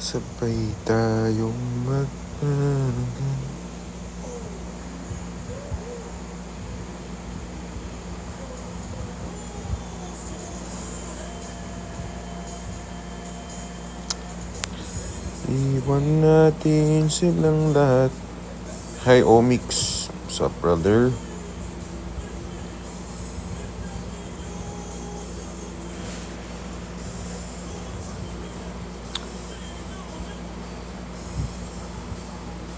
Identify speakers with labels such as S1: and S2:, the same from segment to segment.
S1: Sabay tayong iwan natin silang lahat. Hi Omix. What's up, brother?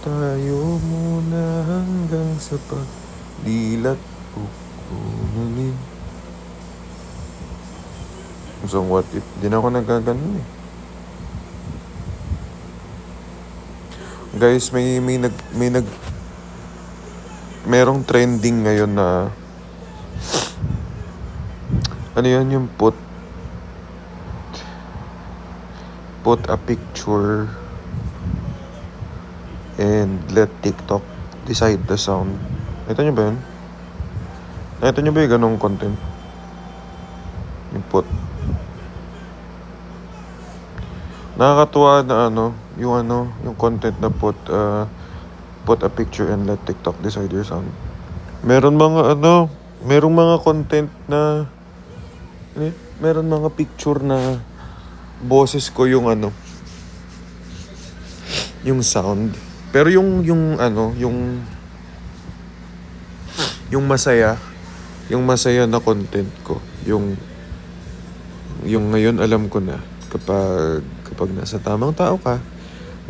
S1: Tayo muna hanggang sa pagdilat pupunin. So what if? Di na ako nagaganon eh. Guys, merong trending ngayon na ano yan, yung put a picture and let TikTok decide the sound. Nakita nyo ba yun? Nakita nyo ba yung ganong content? Yung put. Nakakatuwa na yung content na put a picture and let TikTok decide your sound. Merong mga content na meron mga picture na boses ko yung yung sound. Pero yung masaya na content ko, yung ngayon alam ko na kapag nasa tamang tao ka,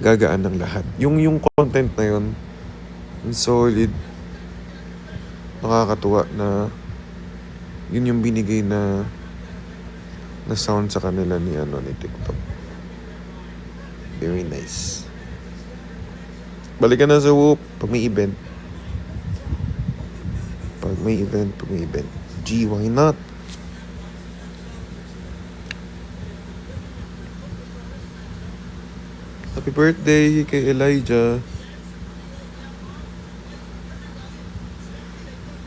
S1: gagaan ng lahat. Yung content na yun, solid, nakakatuwa na yun yung binigay na sound sa kanila ni TikTok. Very nice. Balikan na sa Whoop pag may event. Pag may event. G, why not? Happy birthday kay Elijah.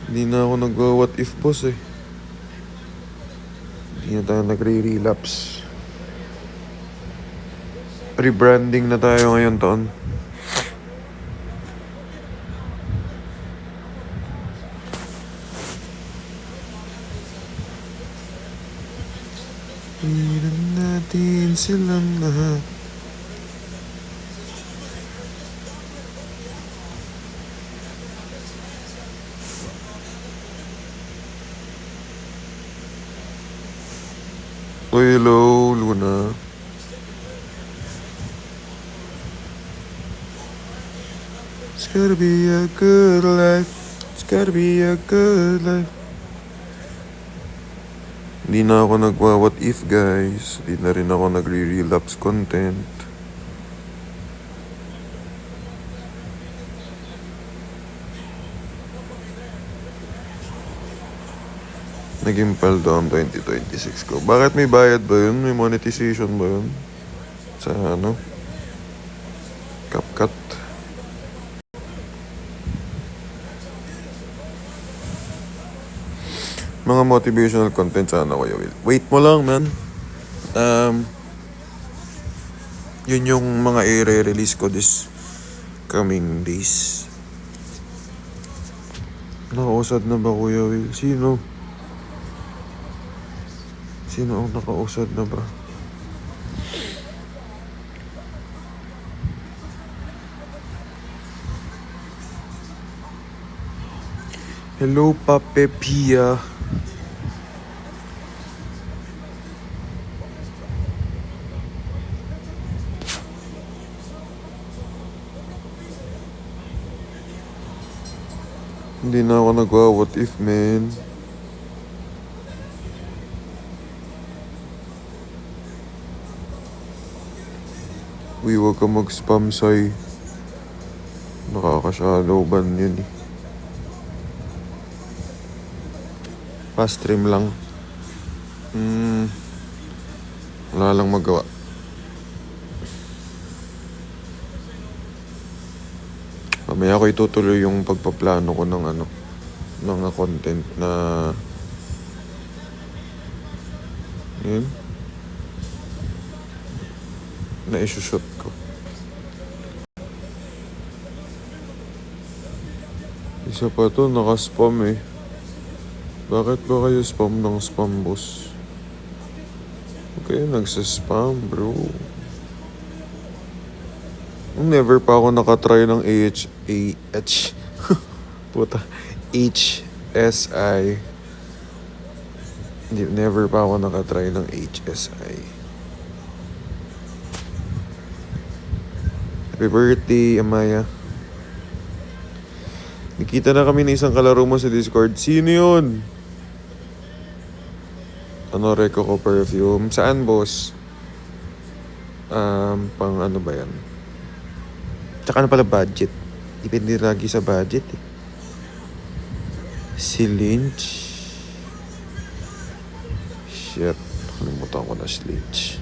S1: Hindi na ako nag-what if boss eh. Hindi na tayo nagre-relapse. Rebranding na tayo ngayon taon. Ilan natin silang lahat. Hello, Luna. It's gotta be a good life. It's gotta be a good life. Hindi na ako nagwa-what if, guys. Hindi na rin ako nagre-relapse content. Naging paldo ang 2026 ko. Bakit may bayad ba yun? May monetization ba yun? Sa CapCut. Mga motivational content sana Kuya Will. Wait mo lang, man. Yun yung mga i-release ko this coming days. Nakausad na ba Kuya Will? Sino ang nakausad na ba? Hello, Pape Pia. Hindi na ako nagwa-what if, man. Uy, huwag ka mag-spam, say. Nakaka-shallow ban yun eh. Fast stream lang. Wala lang magawa. Mamaya ko itutuloy yung pagpaplano ko ng mga content na yun. na isushoot ko. Isa pa to, naka-spam eh. Bakit ba kayo spam ng spam, boss? Huwag kayo nagsa-spam, bro. Never pa ako nakatry ng puta, HSI. Never pa ako nakatry ng HSI. Happy birthday, Amaya. Nakita na kami ng isang kalaro mo sa Discord. Sino yun? Ano, Reco ko perfume. Saan, boss? Pang ano ba yan? Tsaka ano pala budget? Depende lagi sa budget eh. Si Lynch. Shit. Kalimutan ko na si Lynch.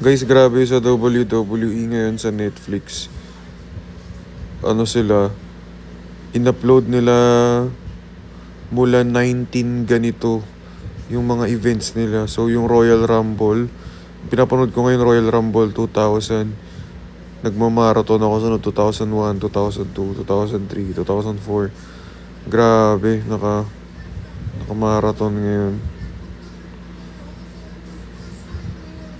S1: Guys, grabe sa WWE ngayon sa Netflix. Ano sila? In-upload nila mula 19 ganito yung mga events nila. So yung Royal Rumble, pinapanood ko ngayon Royal Rumble 2000. Nagmamarathon ako sa 2001, 2002, 2003, 2004. Grabe, naka-marathon ngayon.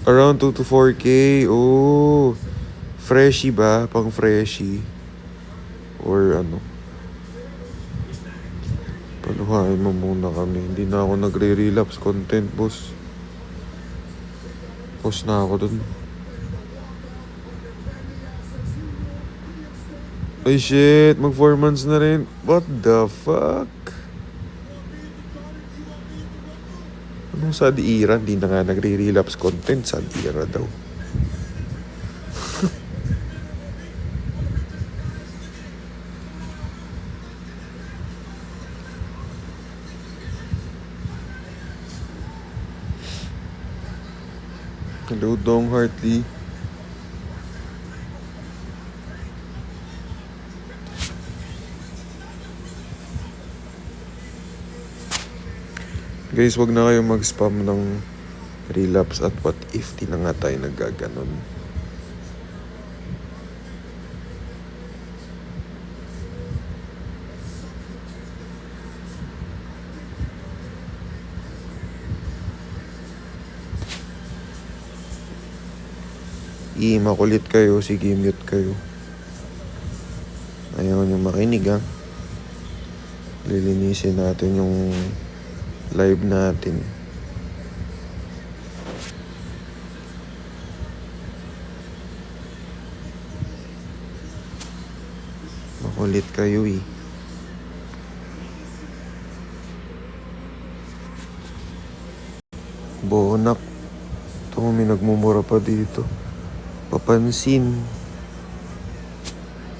S1: Around 2 to 4K. Oh, freshie ba? Pang freshie. Or ano? Paluhain mo muna kami. Hindi na ako nagre-relapse content, boss. Post na ako dun. Ay shit, mag 4 months na rin. What the fuck? Anong sad era? Hindi na nga nagre-relapse content. Sad era daw. Hello, Dong Hartley. Guys, wag na kayo mag-spam ng relapse at what if. Di na nga tayo naggaganon. Makulit kayo, sige mute kayo. Ayaw nyo makinig ha. Lilinisin natin yung live natin. Makulit kayo eh. Bonak. Ito may nagmumura pa dito. Papansin.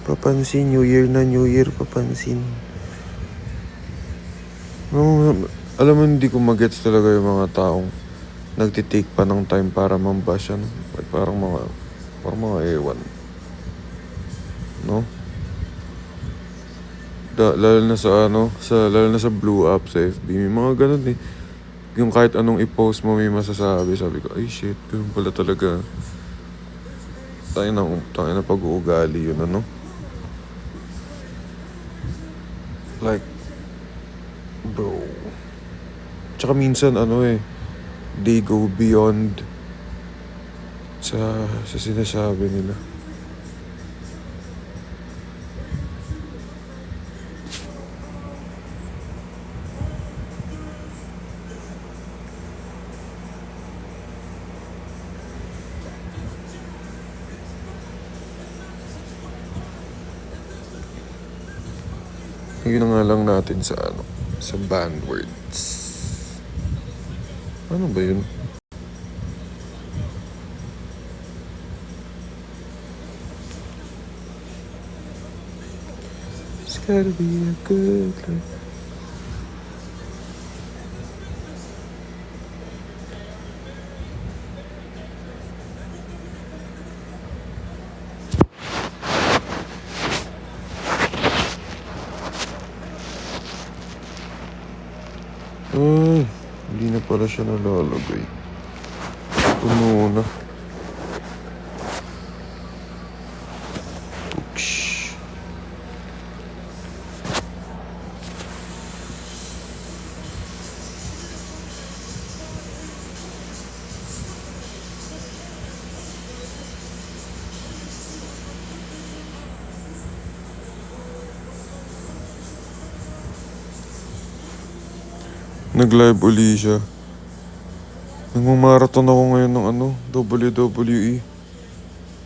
S1: Papansin. New Year na New Year. Papansin. No, alam mo, hindi ko magets talaga yung mga taong nagtitake pa ng time para mambash yan. Like, parang mga ewan. No? Lalo na sa lalo na sa blue app sa FB. May mga ganun eh. Yung kahit anong i-post mo may masasabi. Sabi ko, ay shit, ganun pala talaga. Tayo na pag-uugali yun, ano? Like, bro. Tsaka minsan, they go beyond sa sinasabi nila. Yun na nga lang natin sa band words. Ano ba yun? It's gotta be a good life. Ay, hindi na pala siya nalalagay. Ito muna. Oops. Nag-live uli siya. Nagmamarathon ako ngayon ng WWE.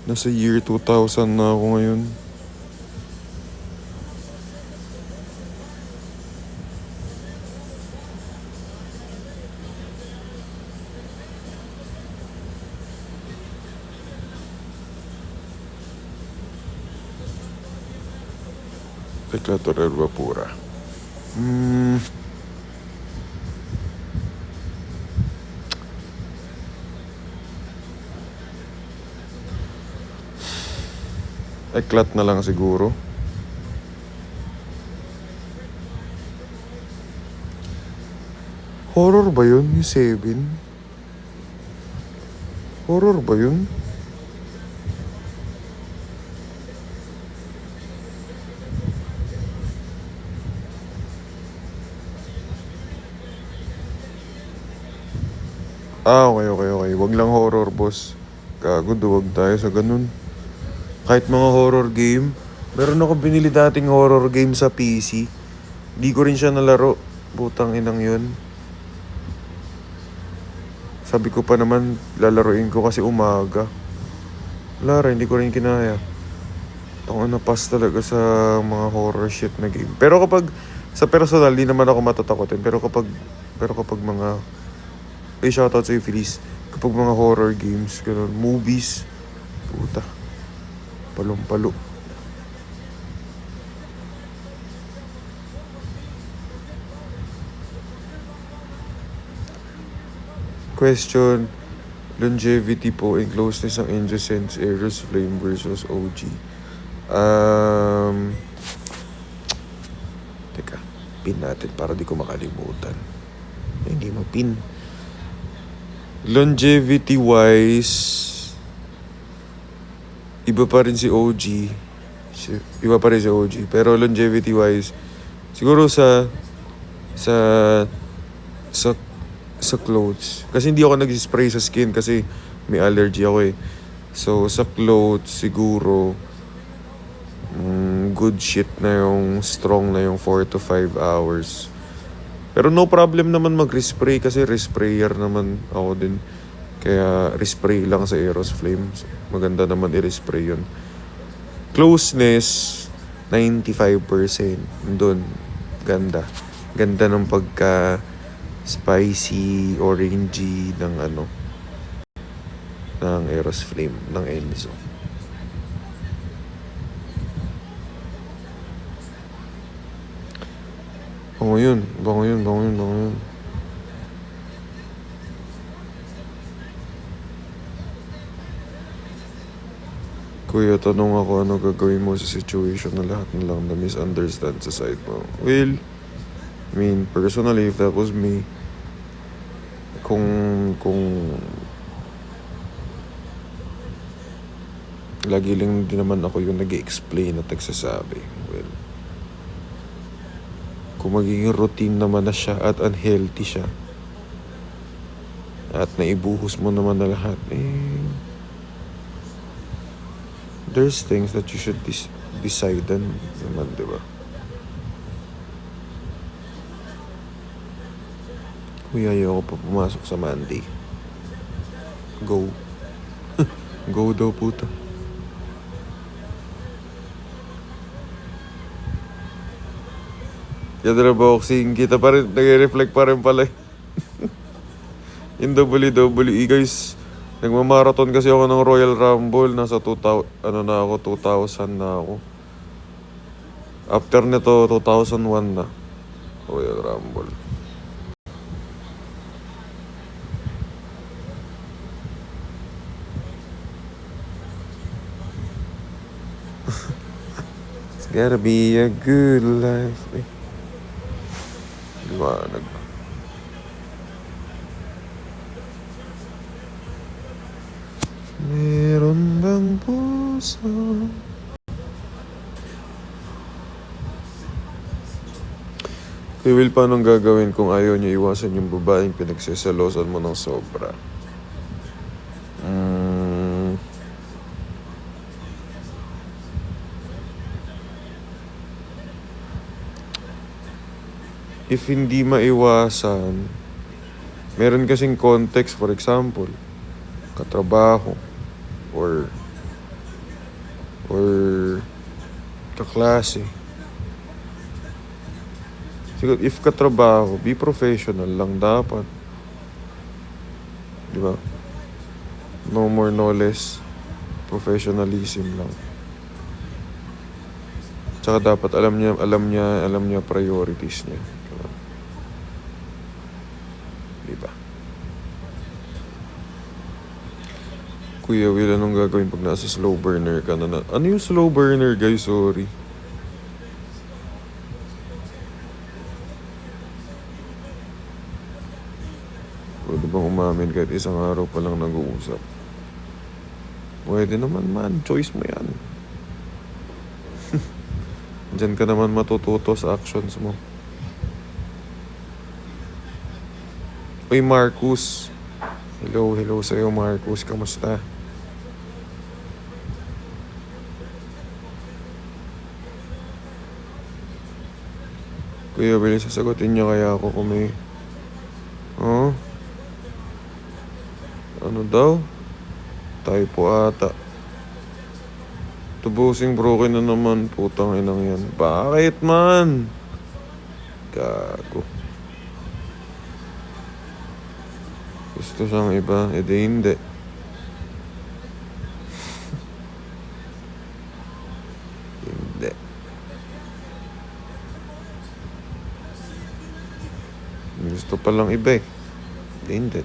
S1: Nasa year 2000 na ako ngayon. Declarator pura. Eklat na lang siguro. Horror ba yun? Yung 7? Horror ba yun? Okay. Wag lang horror, boss. Gago, duwag tayo sa ganun. Kahit mga horror game, meron ako binili dating horror game sa PC. Di ko rin siya nalaro. Butang inang yun. Sabi ko pa naman, lalaroin ko kasi umaga. Wala rin, hindi ko rin kinaya. Tangina na pass talaga sa mga horror shit na game. Pero kapag, sa personal, di naman ako matatakotin. Pero kapag mga, shoutout sa'yo, Feliz. Kapag mga horror games, ganun, movies, puta. Palong-palo. Question, longevity po and closeness ng Ingesense Aeros Flame versus OG. Teka, pin natin para di ko makalimutan. Hindi mo pin. Longevity wise, iba pa rin si OG. Pero longevity wise, siguro sa clothes. Kasi hindi ako nag-spray sa skin kasi may allergy ako eh. So sa clothes siguro good shit na yung strong na yung 4 to 5 hours. Pero no problem naman mag-respray kasi resprayer naman ako din. Kaya respray lang sa Aeros Flame. Maganda naman i-respray yun. Closeness, 95%. Doon, ganda. Ganda ng pagka spicy, orangey ng ng Aeros Flame, ng Enzo. Bango yun. Kuya, tanong ako ano gagawin mo sa situation na lahat na lang na misunderstand sa side mo. Well, I mean, personally, if that was me, kung lagi lang din naman ako yung nag-i-explain at nagsasabi. Well, kung magiging routine naman na siya at unhealthy siya at naibuhos mo naman na lahat, there's things that you should decide naman, diba? Kuya, ayoko pa pumasok sa Monday. Go. Go daw, puta. Yadra boxing, kita pa rin, nag-reflect pa rin pala eh. In WWE guys, nagmamarathon kasi ako ng Royal Rumble, nasa 2000 na ako. After nito, 2001 na. Royal Rumble. It's gotta be a good life. Liwanag. Meron bang puso? Kuya Will, paano gagawin kung ayaw niyo iwasan yung babaeng pinagsasalosan mo ng sobra? If hindi maiwasan, meron kasing context, for example, katrabaho, or kaklase. Siguro, if katrabaho, be professional lang dapat. Di ba? No more, no less. Professionalism lang. Tsaka dapat alam niya priorities niya. Diba? Diba? Kuya Will, anong gagawin pag nasa slow burner ka na? Ano yung slow burner, guys? Sorry. Pwede bang umamin kahit isang araw pa lang nag-uusap? Pwede naman man. Choice mo yan. Diyan ka naman matututo sa actions mo. Uy, Marcus. Hello sa'yo, Marcus. Kamusta? Kuya Will, sasagutin niya kaya ako kung may... Oh? Ano daw? Typo ata. Tubusing broken na naman. Putang inang yan. Bakit man? Gago. Gusto siyang iba. Eh di hindi. Hindi. Gusto palang iba eh. Di hindi.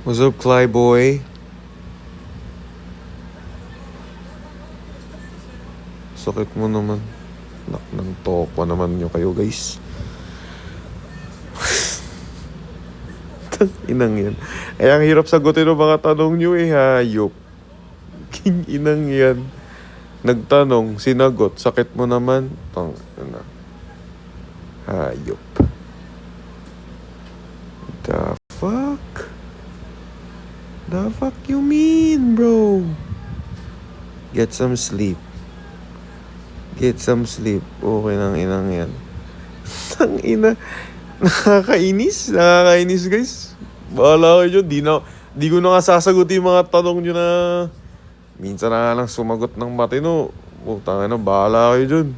S1: What's up, Cly boy? Sakit mo naman. Ng tokwa naman nyo kayo, guys. Inang yan. Ay, ang hirap sagutin ng mga tanong nyo eh, hayop. King inang yan. Nagtanong, sinagot, sakit mo naman. Tang, na. Hayop. The fuck? The fuck you mean, bro? Get some sleep. Get some sleep. Okay nang inang yan. Tang ina. Nakakainis. Nakakainis, guys. Bahala kayo dyan. Di ko na nga sasagutin yung mga tanong nyo na minsan na lang sumagot ng matino. Tangina na, bahala kayo dyan.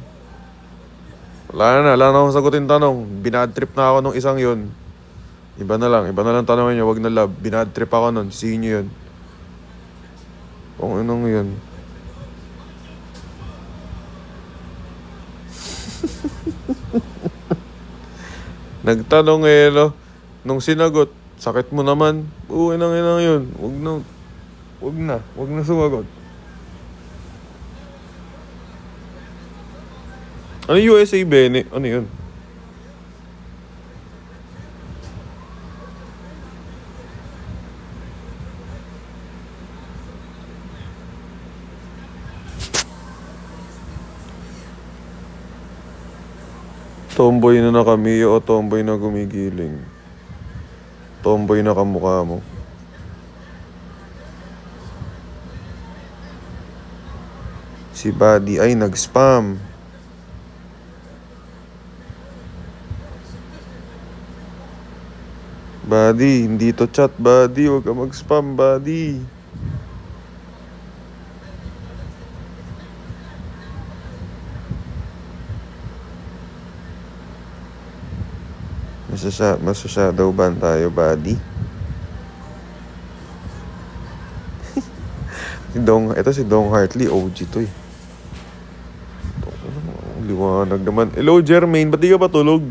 S1: Wala na akong sagutin tanong. Binad trip na ako nung isang yun. Iba na lang tanongin nyo. Wag na love. Binad trip ako nun. See nyo yun. Kung anong yun. Nagtanong eh, no? Nung sinagot, sakit mo naman. Inang yun. Wag na sumagot. Ano USA Bene? Ano yun? Tomboy na kami o tomboy na gumigiling? Tomboy na kamukha mo. Si Buddy ay nag-spam. Buddy, hindi to chat, Buddy. Huwag ka mag-spam, Buddy. Masashadow ban tayo, Buddy. Ito si Dong Hartley, OG to eh. Liwanag naman. Hello, Jermaine. Ba't di ka pa tulog?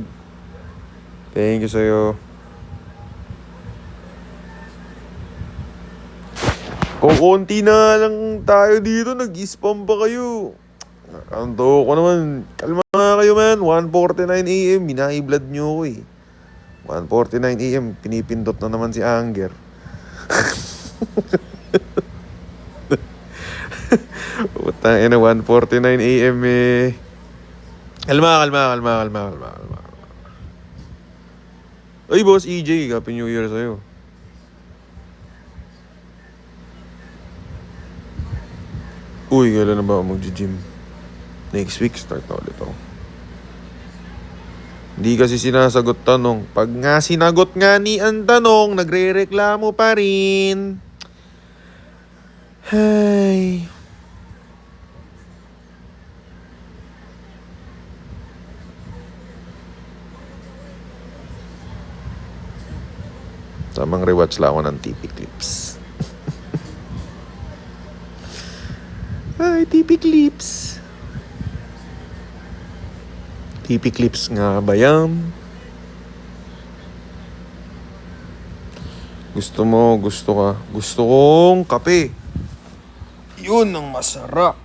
S1: Thank you sa'yo. Kung konti na lang tayo dito, nag-spam pa kayo. Anto ko naman. Kalma nga kayo, man. 1:49 AM. Minai-blood nyo ko eh. 1:49 AM. Pinipindot na naman si Anger. Putang ina, 1:49 AM eh. Kalma. Ay, Boss EJ, Happy New Year sa'yo. Uy, kailan na ba ako mag-gym? Next week, start na ulit ako. Hindi kasi sinasagot tanong. Pag nga sinagot nga ni ang tanong, nagre-reklamo pa rin. Hay. Tamang rewatch lang ako ng TP Clips. Ay, TP Clips. TP Clips nga ba yan? Gusto mo, gusto ka. Gusto kong kape. Yun ang masarap.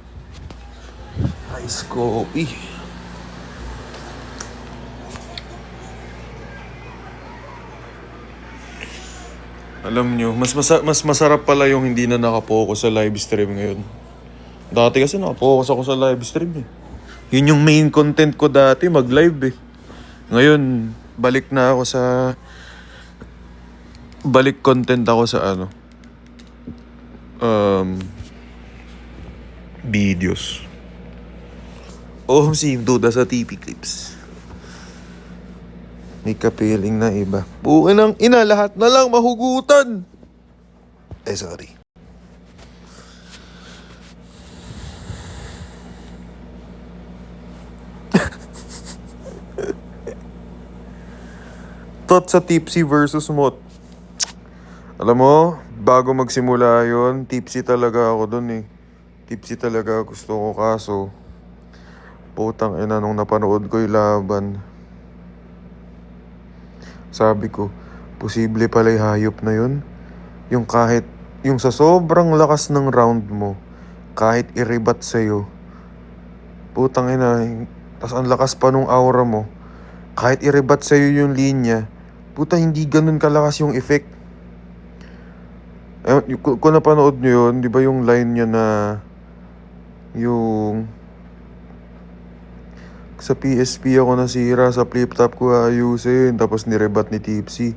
S1: Ice coffee. Alam nyo, mas masarap pala yung hindi na nakapokus sa live stream ngayon. Dati kasi nakapokus ako sa live stream eh. Yun yung main content ko dati, mag-live eh. Ngayon, balik content ako sa videos. Si duda sa TP Clips. May kapiling na iba. Bukin ng ina, lahat na lang mahugutan. Sorry. Thought sa tipsy versus mot. Alam mo, bago magsimula yon, tipsy talaga ako dun eh. Tipsy talaga gusto ko, kaso putang ina, nung napanood ko yung laban, sabi ko, posible pala yung hayop na yun. Yung sa sobrang lakas ng round mo, kahit i-rebat sa'yo, putang ina, tas ang lakas pa nung aura mo, kahit i-rebat sa'yo yung linya, puta, hindi ganun kalakas yung effect. Kung napanood nyo yun, di ba yung line niya na yung sa PSP ako nasira, sa flip top ko ayusin, tapos nirebat ni Tipsy.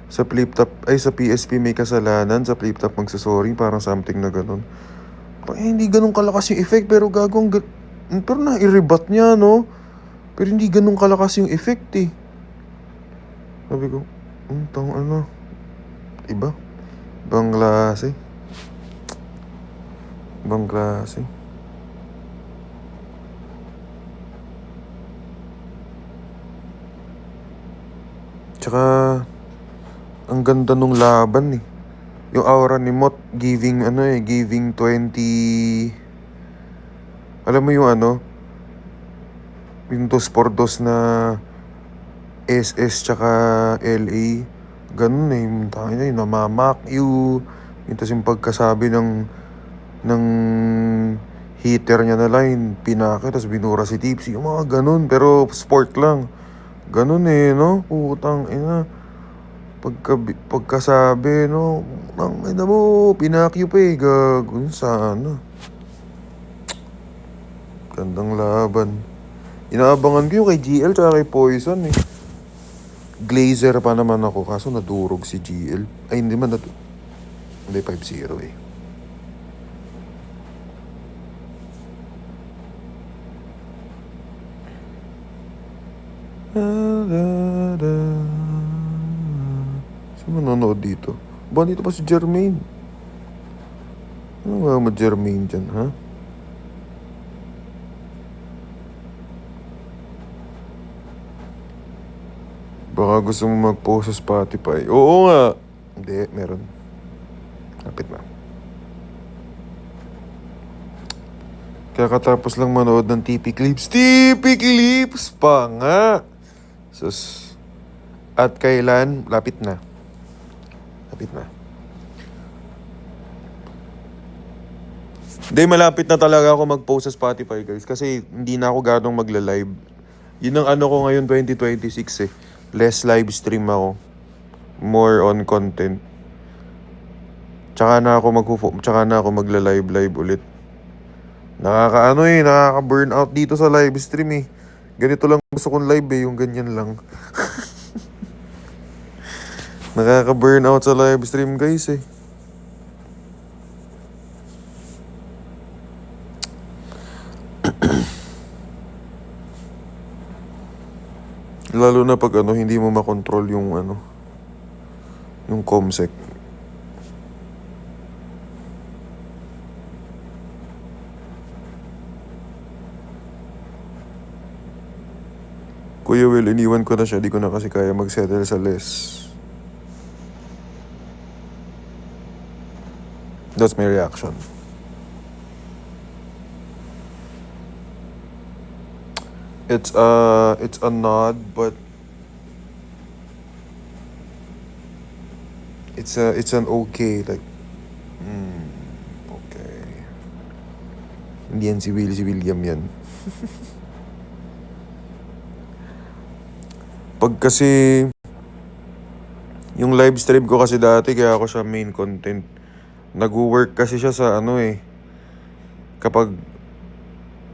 S1: Sa PSP may kasalanan, sa flip top magsasorry, parang something na ganun. Hindi ganun kalakas yung effect, pero pero na-i-rebat niya, no? Pero hindi ganun kalakas yung effect eh. Sabi ko, iba? Ibang klase. Tsaka, ang ganda nung laban eh. Yung aura ni Mot, giving 20... Alam mo yung yung 2x2 na SS tsaka LA. Ganun eh. Tangina yun, namamak you. Tapos yung pagkasabi ng heater niya na line, pinake, tapos binura si Tipsy. Yung mga ganun, pero sport lang. Ganun eh, no? Putang ina. Pagkasabi, no? Ang ina mo, pinakyo pa eh. Gagun sana. Gandang laban. Inaabangan ko yung kay GL tsaka kay Poison eh. Glazer pa naman ako, kaso nadurog si GL. Ay, hindi man Hindi, 5-0 eh. Sino manonood dito? Ba, dito pa si Jermaine? Ano nga Jermaine dyan, ha? Baka gusto mo mag-post sa Spotify. Oo nga. Hindi, meron. Kapit na. Kakatapos lang manood ng TP Clips. TP Clips pa nga! Sus. At kailan? Lapit na. Hindi, malapit na talaga ako mag-post sa Spotify, guys. Kasi hindi na ako ganong magla-live. Yun ang ko ngayon, 2026 eh. Less live stream ako. More on content. Tsaka na ako magla-live ulit. Nakaka-burn out dito sa live stream eh. Ganito lang gusto kong live eh, yung ganyan lang. Nakaka-burn out sa live stream guys eh. Lalo na pag hindi mo makontrol yung yung comsec. Kuya Will, iniwan ko na siya. Di ko na kasi kaya mag-settle sa less. That's my reaction. It's a nod, but it's an okay, like, okay. Hindi yan si William yan. Pag kasi, yung live stream ko kasi dati, kaya ako siya main content. Nag-work kasi siya sa kapag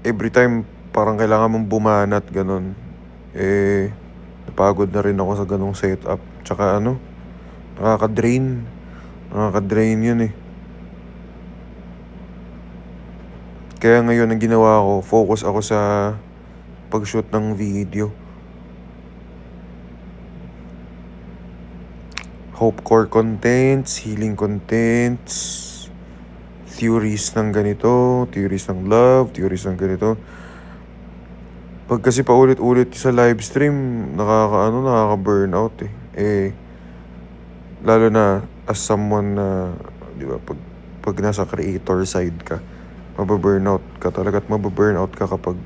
S1: every time parang kailangan mong bumanat, ganun. Napagod na rin ako sa ganung setup. Tsaka nakaka-drain. Nakaka-drain yun eh. Kaya ngayon ang ginawa ko, focus ako sa pag-shoot ng video. Hopecore contents, healing contents, theories ng ganito, theories ng love, theories ng ganito. Pag kasi paulit-ulit sa live stream, nakaka-burnout eh. Lalo na as someone na, di ba, pag nasa creator side ka, mababurnout ka talaga at mababurnout ka kapag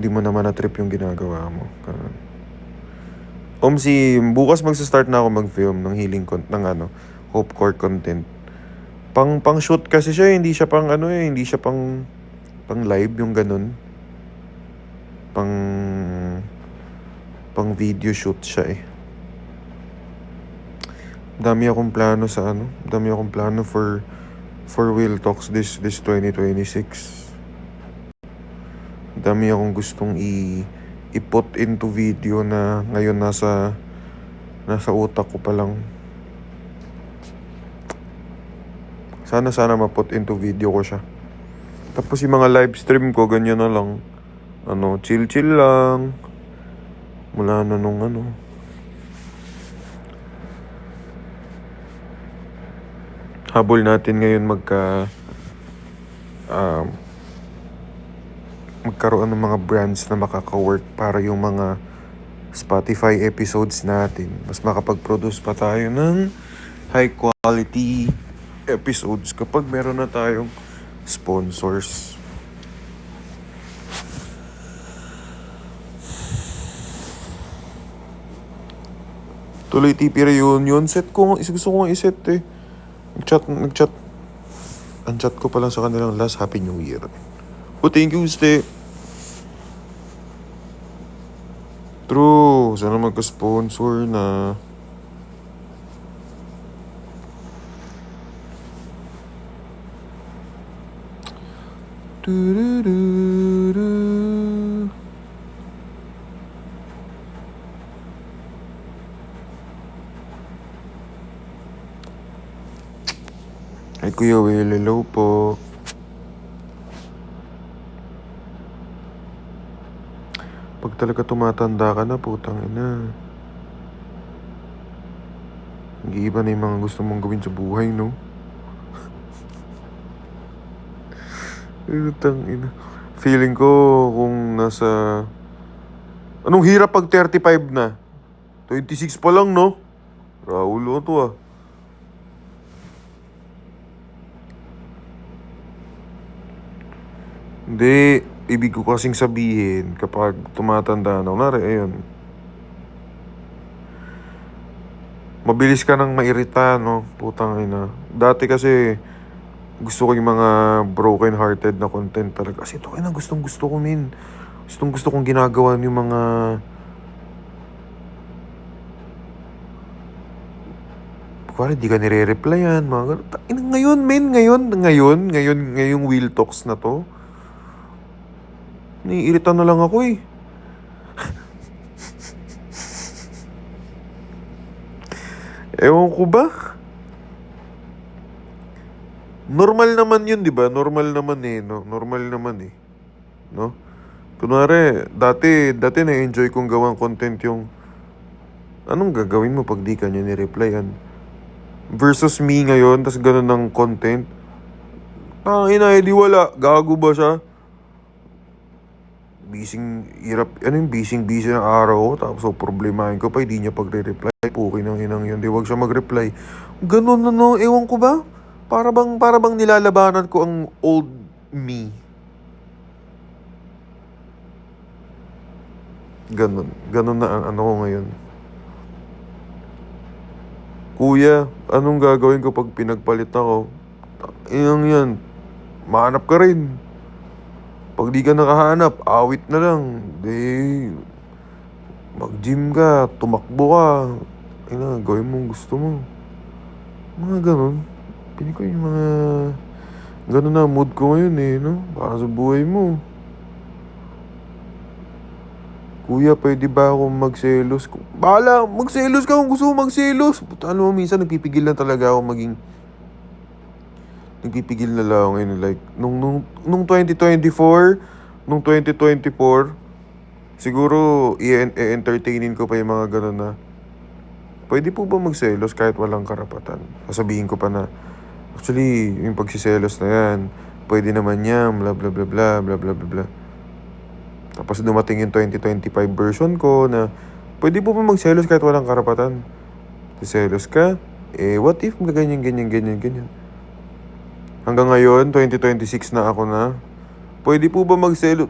S1: hindi mo naman na-trip yung ginagawa mo. Bukas magsa-start na ako mag-film ng healing ng Hopecore content. Pang shoot kasi siya, hindi siya pang hindi siya pang live yung ganun. Pang video shoot siya eh. Dami akong plano for Will Talks this 2026. Dami akong gustong i-put into video na ngayon nasa utak ko pa lang. Sana ma-put into video ko siya. Tapos yung mga live stream ko, ganyan na lang. Chill lang. Mula na nung habol natin ngayon magkaroon ng mga brands na makaka-work para yung mga Spotify episodes natin. Mas makapag-produce pa tayo ng high quality episodes kapag meron na tayong sponsors. Tuloy TP reunion. Gusto ko i-set eh. Nag-chat. Ang chat ko pa lang sa kanilang last Happy New Year. Oh, thank you, Ste. True. Sana magka-sponsor na. Ay, Kuya Will, hello po. Pag talaga tumatanda ka na, putang ina. Nag-iiba na yung mga gusto mong gawin sa buhay, no? Putang ina. Feeling ko kung nasa... Anong hirap pag 35 na? 26 pa lang, no? Raulo to ah. Hindi, ibig ko kasing sabihin kapag tumatanda na, ayun. Mabilis ka nang mairita, no? Putang ina. Dati kasi gusto ko yung mga broken-hearted na content talaga. Kasi ito gustong gusto ko, min. Gustong gusto kong ginagawa yung mga kuwari di ka nire-replyan, mga gano'n. Ngayon, men, ngayong Wheel Talks na 'to, naiirita na lang ako, eh. Ewan ko ba? Normal naman yun, di ba? Normal naman eh, no? Normal naman eh, no? Kunwari, dati na-enjoy kong gawang content yung anong gagawin mo pag di ka niya ni-replyan? Versus me ngayon, tas ganun ng content. Tangina, di wala. Gago ba siya? Busy ng araw ko, tapos problemahin ko pa, hindi niya pagre-reply. Puki ng inang yun, di wag siya mag-reply. Ganun no, ewan ko ba? Para bang nilalabanan ko ang old me. Ganun na ang ano ko ngayon. Kuya, anong gagawin ko pag pinagpalit ako? Inang yan, mahanap ka rin. Pag di ka nakahanap, awit na lang. Di, mag-gym ka, tumakbo ka. Gawin mo gusto mo. Mga ganun. Pili ko yung mga ganun na mood ko ngayon eh, no? Para sa buhay mo. Kuya, pwede ba akong magselos? Bahala, magselos ka kung gusto mo magselos. Puta, ano mo, minsan nagpipigil na talaga ako nagpipigil na lang ako ngayon. Like, nung 2024, siguro, i-entertainin ko pa yung mga ganun na, pwede po ba magselos kahit walang karapatan? Sasabihin ko pa na, actually, yung pagsiselos na yan, pwede naman yan, bla bla bla bla bla bla bla bla. Tapos dumating yung 2025 version ko na, pwede po ba magselos kahit walang karapatan? Selos ka? What if ganyan. Hanggang ngayon, 2026 na ako na. Pwede po ba magselos?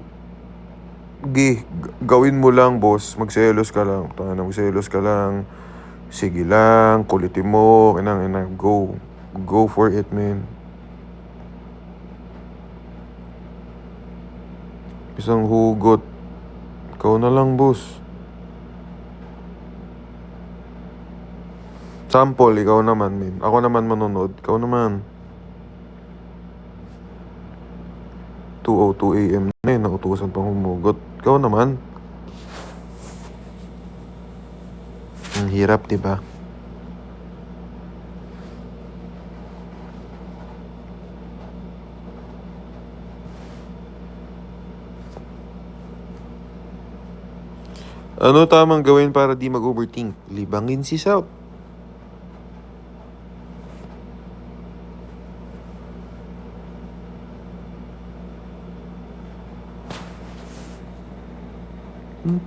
S1: Gawin mo lang, boss. Magselos ka lang. Magselos ka lang. Sige lang, kulitin mo. Go. Go for it, man. Isang hugot. Ikaw na lang, boss. Sample, ikaw naman, man. Ako naman manonood. Ikaw naman. 2:02 AM na eh. Nautusan pang humugot. Ikaw naman. Ang hirap, diba? Ano tamang gawin para di mag-overthink? Libangin si South.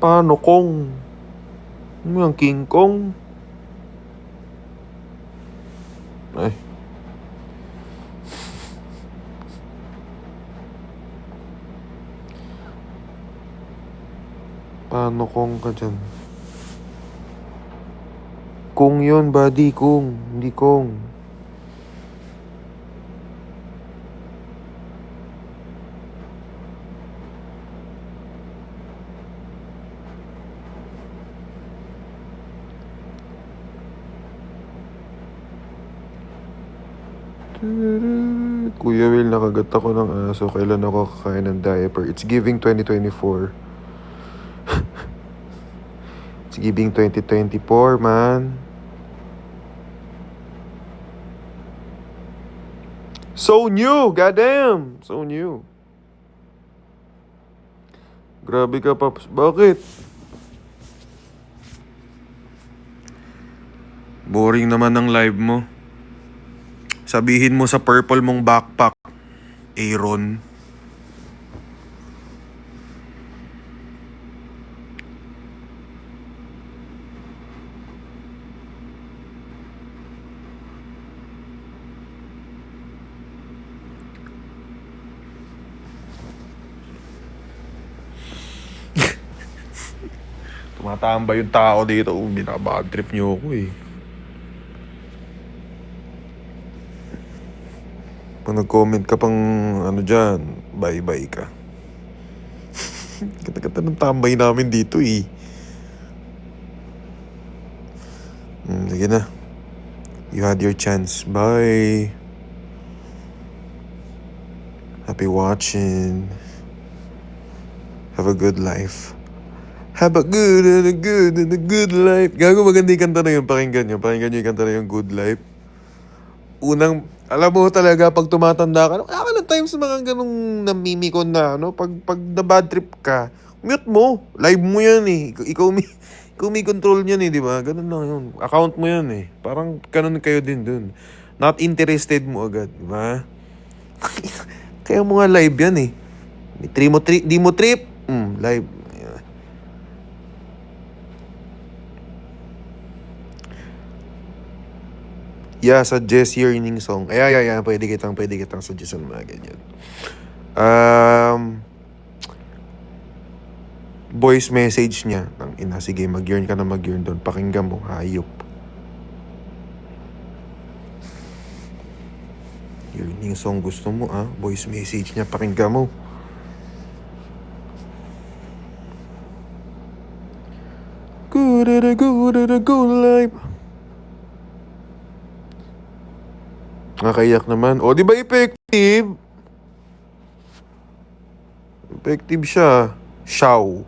S1: Paano kung? Ano yung King Kong? Ay. Paano kung ka dyan? Kung yun, buddy. Kung. Hindi kong. Kuya Will, nakagat ako ng aso. Kailan ako kakain ng diaper? It's giving 2024. It's giving 2024, man. So new! Goddamn! So new. Grabe ka, Paps. Bakit? Boring naman ng live mo. Sabihin mo sa purple mong backpack, Aaron. Tumatambay yung tao dito. Binabad trip niyo ako eh. Kung nag-comment ka pang ano dyan, bye-bye ka. Kata-kata ng tambay namin dito eh. Sige na. You had your chance. Bye. Happy watching. Have a good life. Have a good life. Gago, maganda yung kanta na yun. Pakinggan nyo yung kanta na yung Good Life. Alam mo talaga, pag tumatanda ka, wala ka ng times mga ganong namimikon na, pag na bad trip ka, mute mo. Live mo yan eh. Ikaw may control niyan eh, di ba? Ganun lang yun. Account mo yan eh. Parang ganun kayo din dun. Not interested mo agad, di ba? Kaya mo nga live yan eh. Di mo trip? Live. Yeah, suggest your ining song. Yeah. Pwede kitang suggest ng mga ganyan. Voice message niya. Sige, mag-yearn ka na mag-yearn doon. Pakinggan mo, hayop. Yearning song gusto mo, voice message niya, pakinggan mo. Good life. Nakaiyak naman. O, di ba effective? Effective siya. Shaw.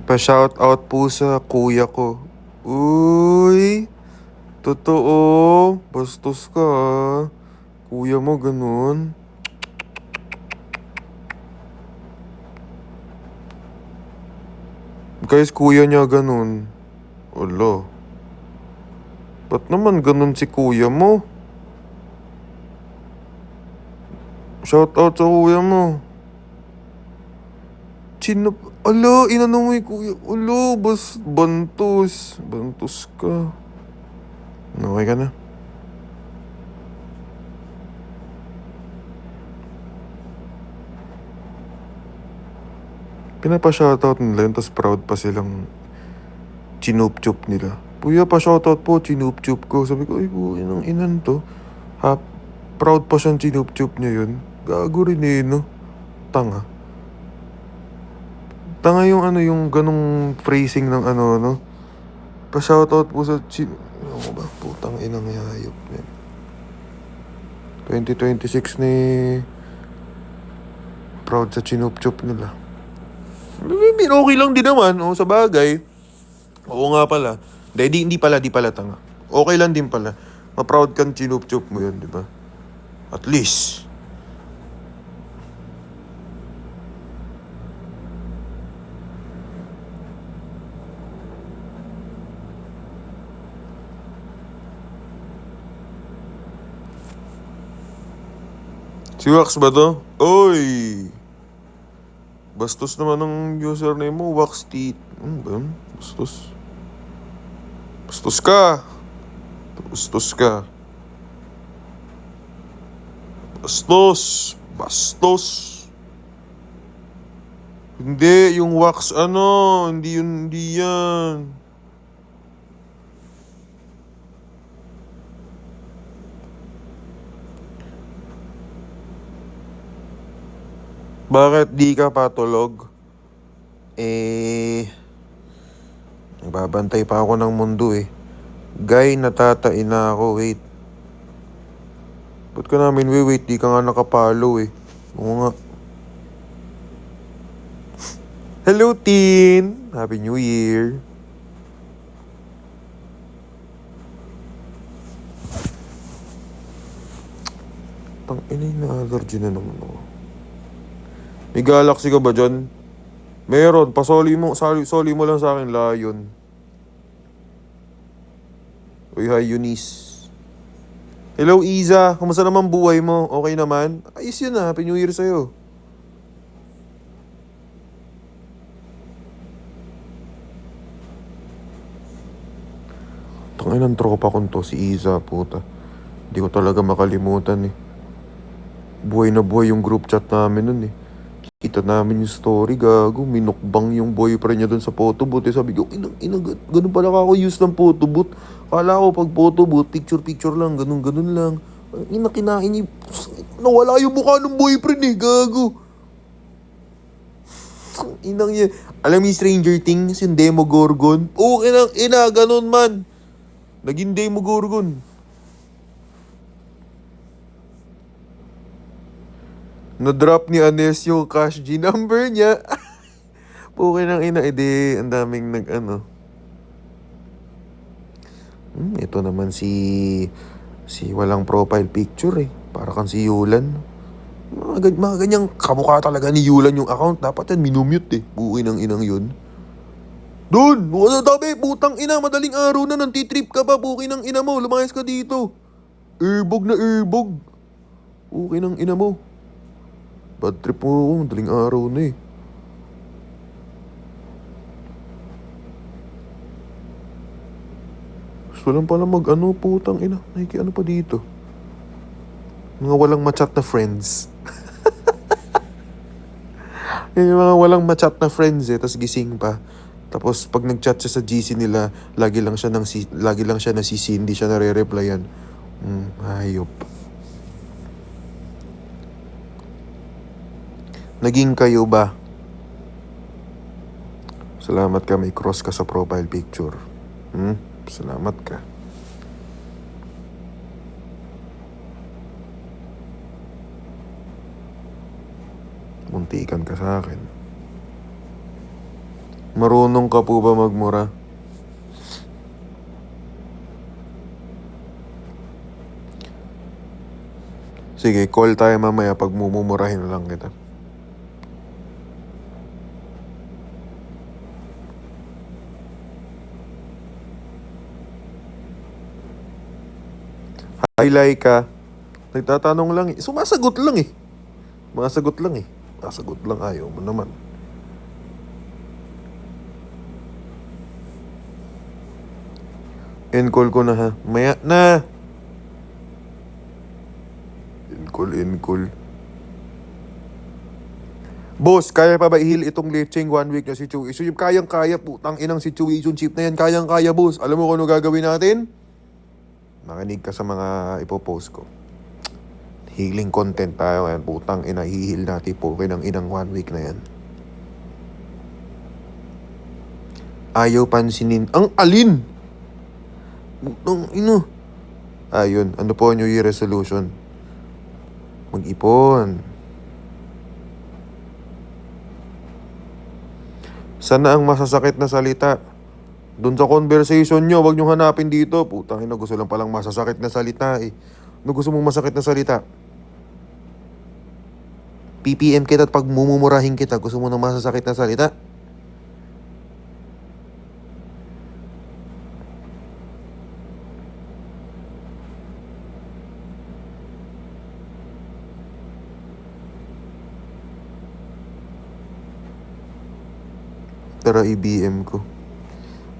S1: Pa-shoutout po sa kuya ko. Uy! Totoo. Bastos ka. Kuya mo ganun. Guys, kuya niya ganun. Olo. Ba't naman ganun si kuya mo? Shoutout sa kuya mo. Alo, inano mo yung kuya. Alo, bantos. Bantos ka. Okay ka na? Pinapa-shoutout nila yun, tapos proud pa silang chinup-chup nila. Kuya, pa-shoutout po, chinup-chup ko. Sabi ko, ay po, inang inan to. Proud pa siyang chinup-chup niya yun. Gago rin eh, no? Tanga. Tanga yung yung ganong phrasing ng no? Pa-shoutout po sa ano ba? Putang inang hayop. 2026 ni proud sa chinup-chup nila. Okay lang din naman, sa bagay. Oo nga pala. Hindi pala tanga. Okay lang din pala. Ma-proud kang chinup-chup mo yun, di ba? At least. Si Wax ba to? Oy! Bastos naman ang username mo, Wax Teeth. Ba yun? Bastos. Bastos ka! Bastos ka. Bastos! Hindi, yung Wax hindi yan. Bakit di ka patulog? Nagbabantay pa ako ng mundo eh. Guy, natatain na ako, wait. Ba't ka namin wait? Di ka nga nakapalo eh. Oo nga. Hello, Tin! Happy New Year! Tang-inay na allergy na naman ako. May Galaxy ka ba dyan? Meron. Soli mo lang sa akin, Lion. Uy, hi, Eunice. Hello, Iza. Kumusta naman buhay mo? Okay naman? Ayos yun Happy New Year sa'yo. Tangin ng tropa ko to, si Iza, puta. Hindi ko talaga makalimutan eh. Buhay na buhay yung group chat namin nun eh. Kita namin yung story, gago. Minukbang yung boyfriend niya dun sa photo booth. Sabi ko, ganun pala ako use ng photo booth. Kala ko pag photo booth, picture lang, ganun lang. Kinain niya. Nawala yung mukha ng boyfriend eh, gago. Inang yan. Alam mo yung Stranger Things, yung Demogorgon? Oo, inang ina, ganun man. Naging Demogorgon. Na-drop ni Anes yung cash G number niya. Pukin ng ina, edi ang daming ito naman si walang profile picture eh. Para kang si Yulan. Mga ganyang kamukha talaga ni Yulan yung account. Dapat yan minumute eh. Pukin ng inang yun. Dun! Wala tabi! Putang ina! Madaling araw na! Nantitrip ka pa! Pukin ng ina mo! Lumayas ka dito! Erbog na erbog! Pukin ng ina mo! Bad trip mo ako. Madaling araw na eh. Gusto lang pala putang ina. Ano pa dito? Mga walang machat na friends. Yung mga walang machat na friends eh. Tapos gising pa. Tapos pag nag-chat siya sa GC nila, lagi lang siya nasisi, hindi siya nare-replyan. Hayop. Naging kayo ba? Salamat ka, may cross ka sa profile picture. Salamat ka. Muntikan ka sa akin. Marunong ka po ba magmura? Sige, call tayo mamaya pag mumumurahin na lang kita. Hi, Laika. Nagtatanong lang eh. Sumasagot lang eh. Masagot lang eh. Masagot lang, ayaw mo naman. End-call ko na ha. Maya na. End-call. Boss, kaya pa ba i-heal itong lecheng 1 week na situation? Yung kayang-kaya, putang inang situationship na yan. Kayang-kaya, boss. Alam mo kung ano gagawin natin? Makinig ka sa mga ipopost ko. Healing content tayo ngayon. Putang ina, i-heal natin po kayo ng inang 1 week na yan. Ayaw pansinin. Ang alin? Putang ina. Ayun, ano po New Year resolution? Mag-ipon. Sana ang masasakit na salita. Doon sa conversation nyo, wag nyo hanapin dito. Putang ina, gusto lang palang masasakit na salita eh. Ano gusto mong masakit na salita? PPM kita at pag mumumurahin kita, gusto mo ng masasakit na salita? Tara, i-BM ko.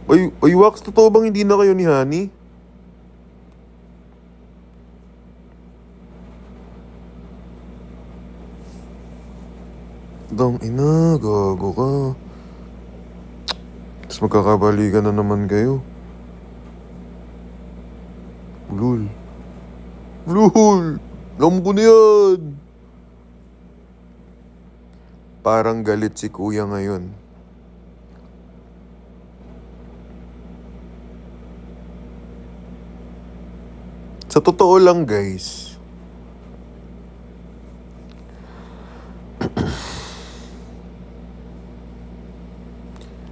S1: Ay, Wax, totoo bang hindi na kayo ni Honey? Dang ina, gago ka. Tapos magkakabalikan na naman kayo. Ulul. Alam ko na yan. Parang galit si kuya ngayon. Sa totoo lang guys,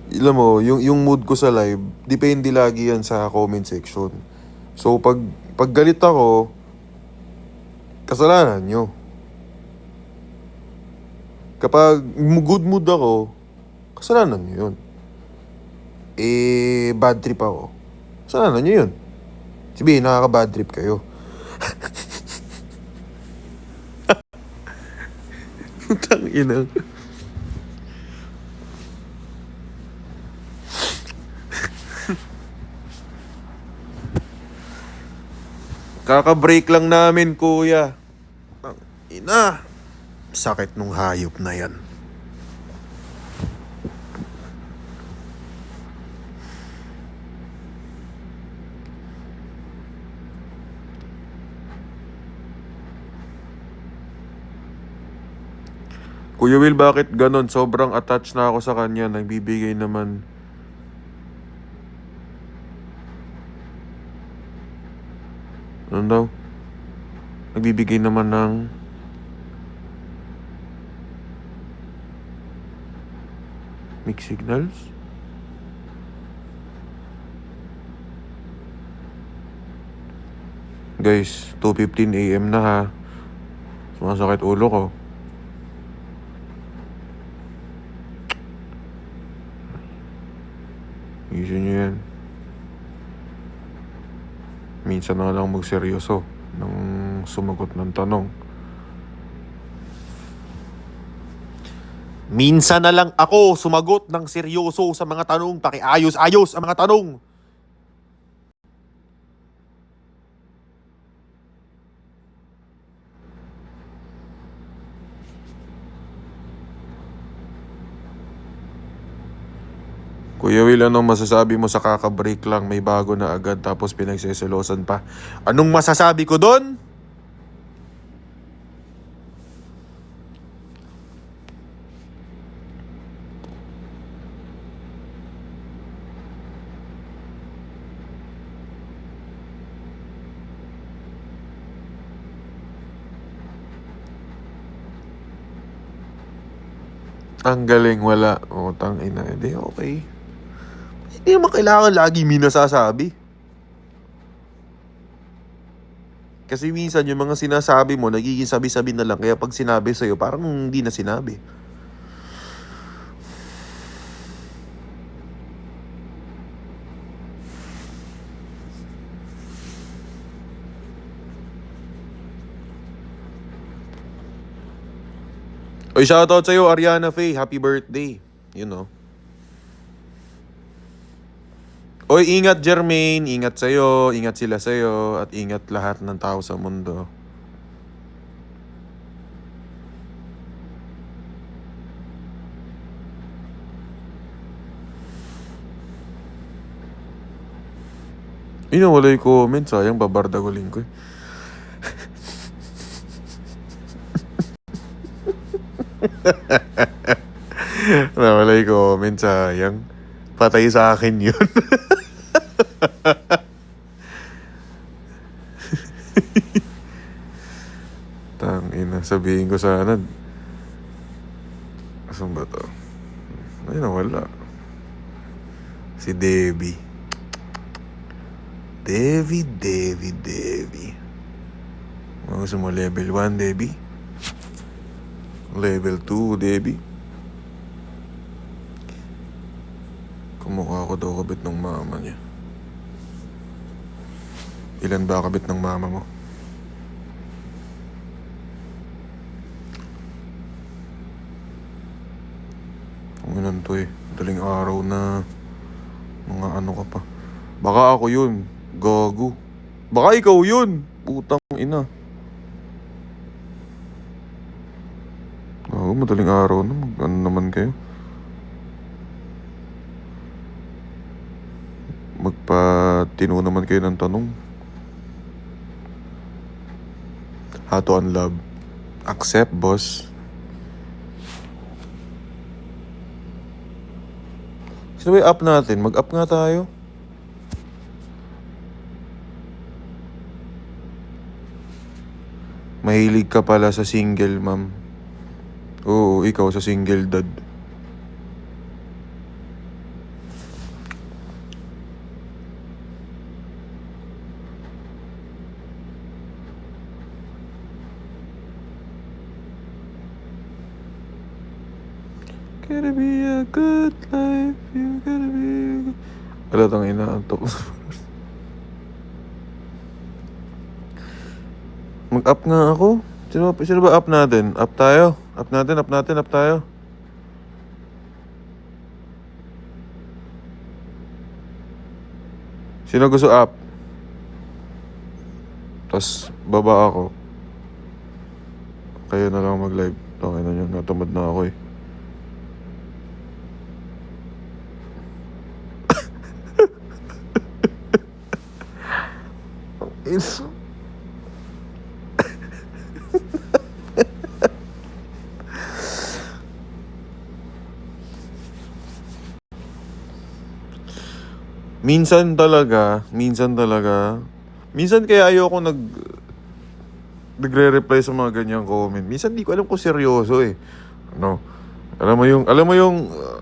S1: alam mo, yung mood ko sa live, depende lagi yan sa comment section. So pag galit ako, kasalanan nyo. Kapag good mood ako, kasalanan nyo yun. Bad trip ako, kasalanan nyo yun. Sabihin, nakaka-bad trip kayo. Putang ina. Kaka-break lang namin, kuya. Putang ina. Sakit nung hayop na yan. Kuya Will, bakit ganon? Sobrang attached na ako sa kanya. Nagbibigay naman. Ano daw? Nagbibigay naman ng mixed signals? Guys, 2:15 AM na ha. Sumasakit ulo ko. Isin nyo yan. Minsan na lang magseryoso nang sumagot ng tanong. Minsan na lang ako sumagot ng seryoso sa mga tanong. Pakiayos-ayos ang mga tanong. Kuya Will, anong masasabi mo sa kaka-break lang? May bago na agad tapos pinagseselosan pa. Anong masasabi ko doon? Ang galing, wala. Utang ina. Hindi, okay. Hindi naman kailangan lagi may nasasabi. Kasi minsan yung mga sinasabi mo, nagiging sabi-sabi na lang. Kaya pag sinabi sa'yo, parang hindi na sinabi. Oy, shoutout sa'yo, Ariana Faye. Happy birthday. You know. Oy, ingat Jermaine. Ingat sa'yo. Ingat sila sa'yo. At ingat lahat ng tao sa mundo. Wala yung comment. Sayang, babardagulin ko eh. Wala yung comment. Sayang. Patay sa akin yun. Tangina, sabihin ko sana. Asan ba to? Ay, nawala. Si Debbie. Debbie. Gusto mo level 1, Debbie? Level 2, Debbie? Kumukha ko daw kabit ng mama niya. Ilan ba kabit ng mama mo? Ilan to eh. Daling araw na mga ano ka pa. Baka ako yun. Gago. Baka ikaw yun. Putang ina. Madaling araw na. Ano naman kayo? Magpatino naman kayo ng tanong. How to unlove? Accept, boss. Sino ba yung app natin? Mag-app nga tayo. Mahilig ka pala sa single, ma'am. Oo, ikaw sa single dad. Gotta be a good life, you gotta be a good... Wala tang inaantok. Mag-up nga ako. Sino ba up natin? Up tayo? Up natin. Up tayo. Sino gusto up? Tapos baba ako. Kayo na lang mag-live. Okay na yun. Natamad na ako eh. minsan kaya ayoko nagre-reply sa mga ganyang comment. Minsan di ko alam kung seryoso eh. Ano?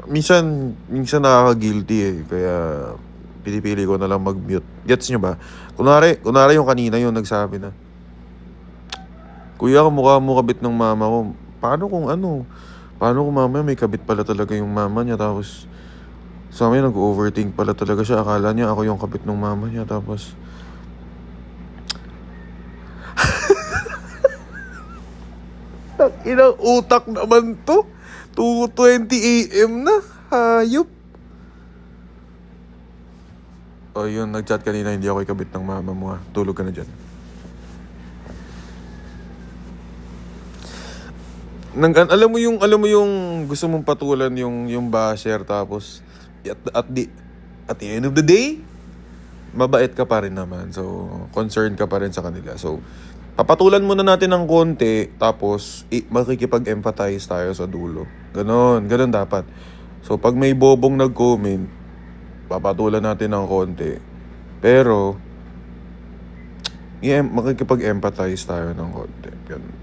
S1: Minsan nakaka-guilty eh. Kaya pinipili ko na lang mag-mute. Gets nyo ba? Kunwari yung kanina yung nagsabi na, Kuya, kamukha mo kabit ng mama ko. Paano kung mamaya may kabit pala talaga yung mama niya, tapos sa amin nag-overthink pala talaga siya. Akala niya ako yung kabit ng mama niya, tapos inang utak naman to. 2:20 AM na. Hayop. O yun, nag-chat kanina, hindi ako ikabit ng mama mo ha. Tulog ka na dyan. Alam mo yung gusto mong patulan yung basher, tapos at the end of the day, mabait ka pa rin naman. So, concerned ka pa rin sa kanila. So, papatulan muna natin ng konti, tapos makikipag-empathize tayo sa dulo. Ganon dapat. So, pag may bobong nag-comment, papatulan natin ng konti. Pero, makikipag-empathize tayo ng konti. Ganon.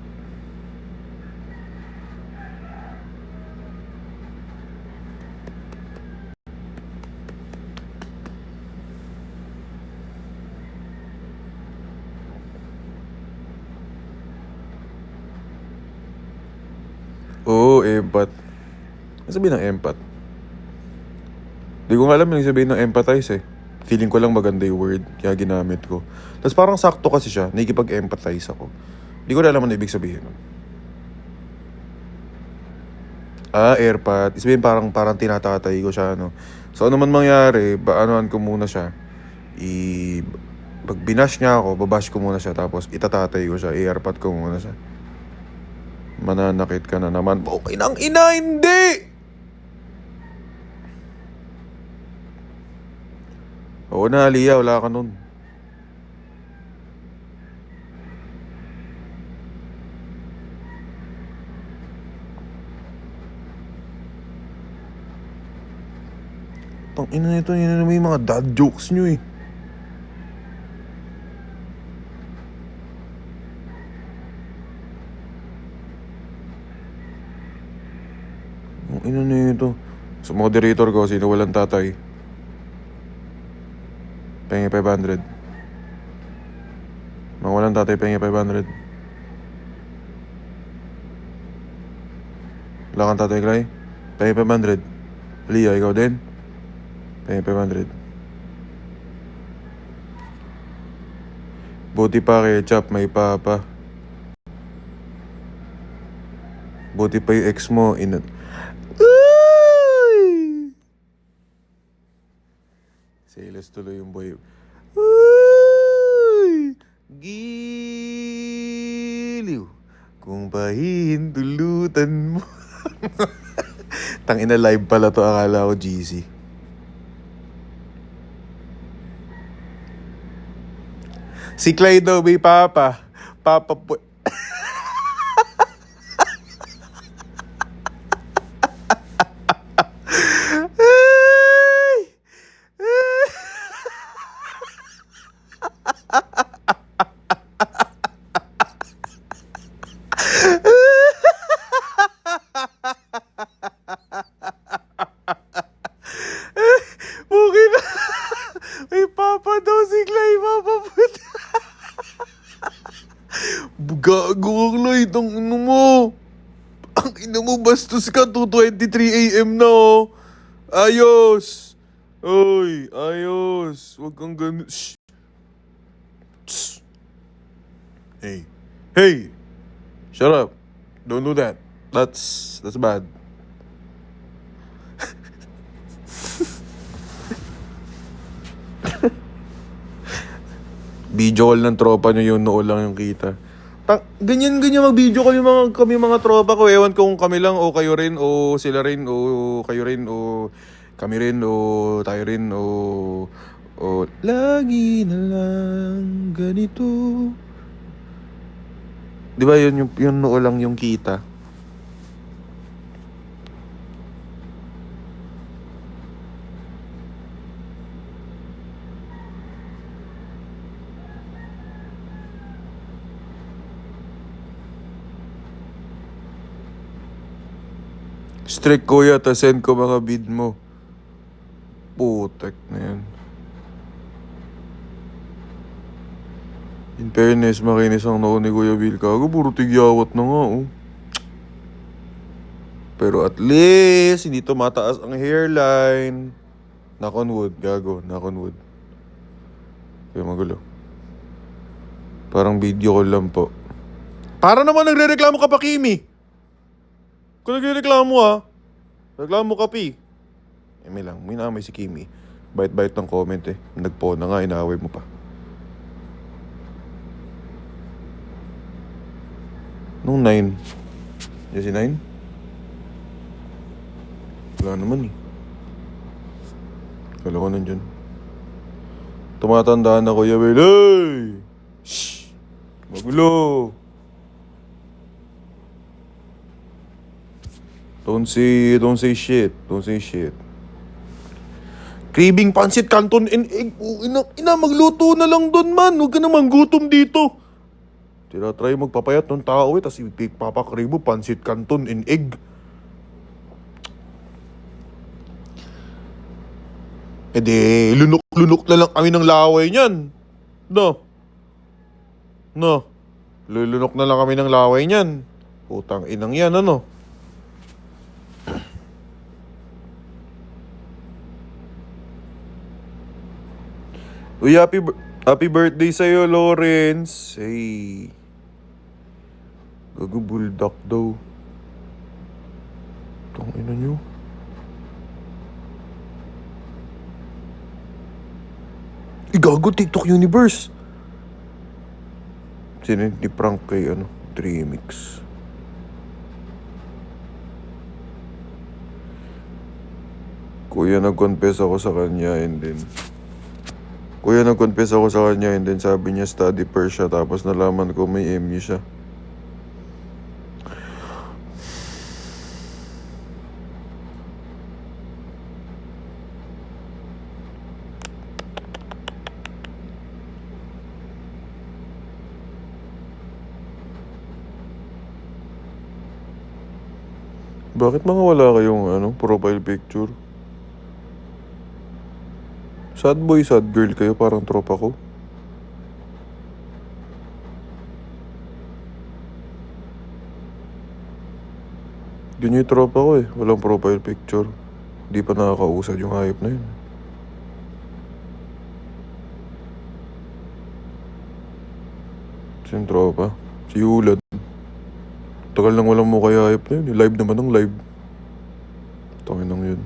S1: Oo, empath. Ano sabihin ng empath? Di ko nga alam yung sabihin ng empathize eh. Feeling ko lang maganda yung word, kaya ginamit ko. Tapos parang sakto kasi siya, nakikipag-empathize ako. Di ko na alam ano ibig sabihin nun. Airpod. Sabihin parang tinatatay ko siya, ano. So, ano man mangyari, anuhan ko muna siya. Pag binash niya ako, babash ko muna siya, tapos itatatay ko siya, i-airpod ko muna siya. Mananakit ka na naman. Okay nang ina, hindi! Oo na, Aliyah, wala ka nun. Ina nito, yun na naman yung mga dad jokes nyo eh. Ina nito. Sa moderator ko, sino walang tatay? Pengi 500. Mga walang tatay, pengi 500. Wala kang tatay, Clay? Pengi 500. Leah, ikaw din? Pengi 500. Buti pa ketchup, may papa. Buti pa yung ex mo, Sales tuloy yung boy. Uy! Giliw. Kung pahintulutan mo. Tangina, live pala to, akala ko GC. Si Clay daw may papa. Papa po. Okay na. May papa daw si Clay. Papa po. Gago ka, Clay. Itong ino mo. Ang ino mo, bastos ka. 2:23 AM na oh. Ayos. Oy, ayos. Huwag kang ganun. Shh. Shh. Hey. Shut up. Don't do that. That's bad. Video call ng tropa nyo, yung noo lang yung kita. Ganyan mag-video call yung kami mga tropa ko. Ewan ko kung kami lang o kayo rin o sila rin o kayo rin o kami rin o tayo rin o lagi na lang ganito. Di ba yun yung noo lang yung kita? Strict kuya, ta send ko mga bid mo. Putek na yan. In fairness, makinis ang noo ni Kuya Bill. Kago, puro tigyawat na nga, oh. Pero at least, hindi tumataas ang hairline. Knock on wood, gago. Knock on wood. Kaya magulo. Parang video call lang po. Para naman nagre-reklamo ka pa, Kimi. Kung nagre-reklamo reklamo ka, Pi. May lang, may naamay si Kimi. Bait-bait ng comment eh. Nagpo na nga, inaaway mo pa. Nung 9. Yan si 9? Wala naman eh. Kala ko nandyan. Tumatandaan na Kuya Will. Hey! Shhh! Magulo! Don't say shit. Don't say shit. Craving pancit canton and egg. Oh, ina, magluto na lang doon, man. Huwag ka namang gutom dito. Try magpapayat ng tao eh, tapos ipapakribo pancit canton and egg. E di, lunok-lunok na lang kami ng laway niyan. No. Lulunok na lang kami ng laway niyan. Putang inang yan, ano? Uy, happy birthday sa'yo, Lawrence. Hey. Gago, bulldog daw. Tong ina nyo. Gago, TikTok Universe. Sino ni prank kay Dreamix. Kuya, nag-confess ako sa kanya and then sabi niya study first siya, tapos nalaman ko may MU siya. Bakit mga wala kayong profile picture? Sad boy, sad girl kayo, parang tropa ko. Yun yung tropa ko eh, walang profile picture. Di pa nakakausad yung hayop na yun. Sino tropa? Si Ulad. Tagal nang walang mukha hayop na yun. Live naman ng live. Tangin nang yun.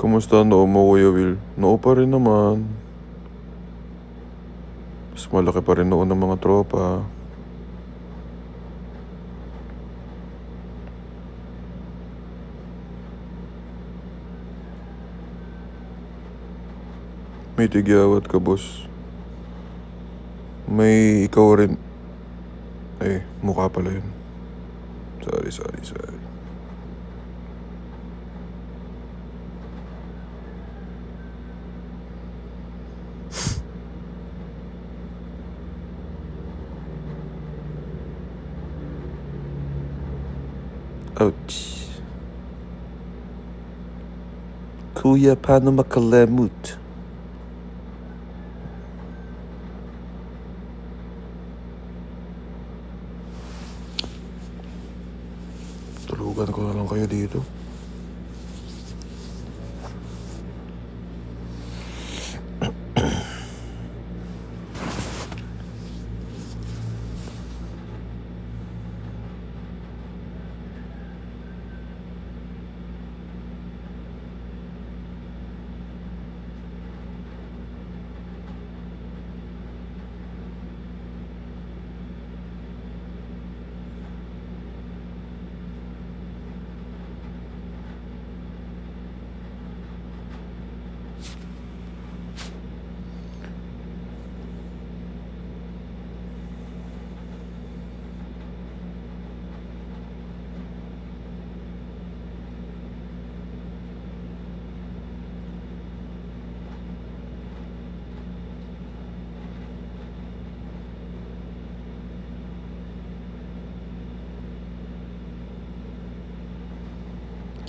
S1: Kumusta noo mo, Kuya Will? Noo pa rin naman. Mas malaki pa rin noo ng mga tropa. May tigyawat ka, boss. May ikaw rin. Mukha pala yun. Sorry. Ouch. Kuya, paano makalemut? Tulugan ko na lang kayo dito.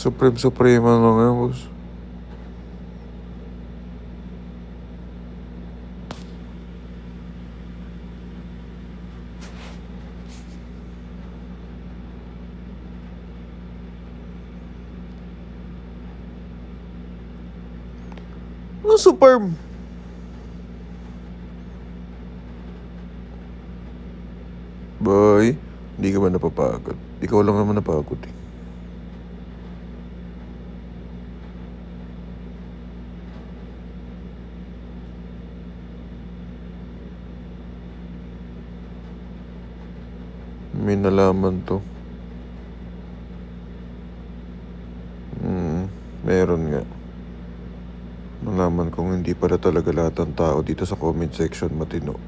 S1: Supreme ano nga, boss. Ano superb? Boy, hindi ka ba napapagod? Ikaw lang naman napagod eh. May nalaman to. Meron nga. Nalaman kong hindi pala talaga lahat ng tao dito sa comment section matino.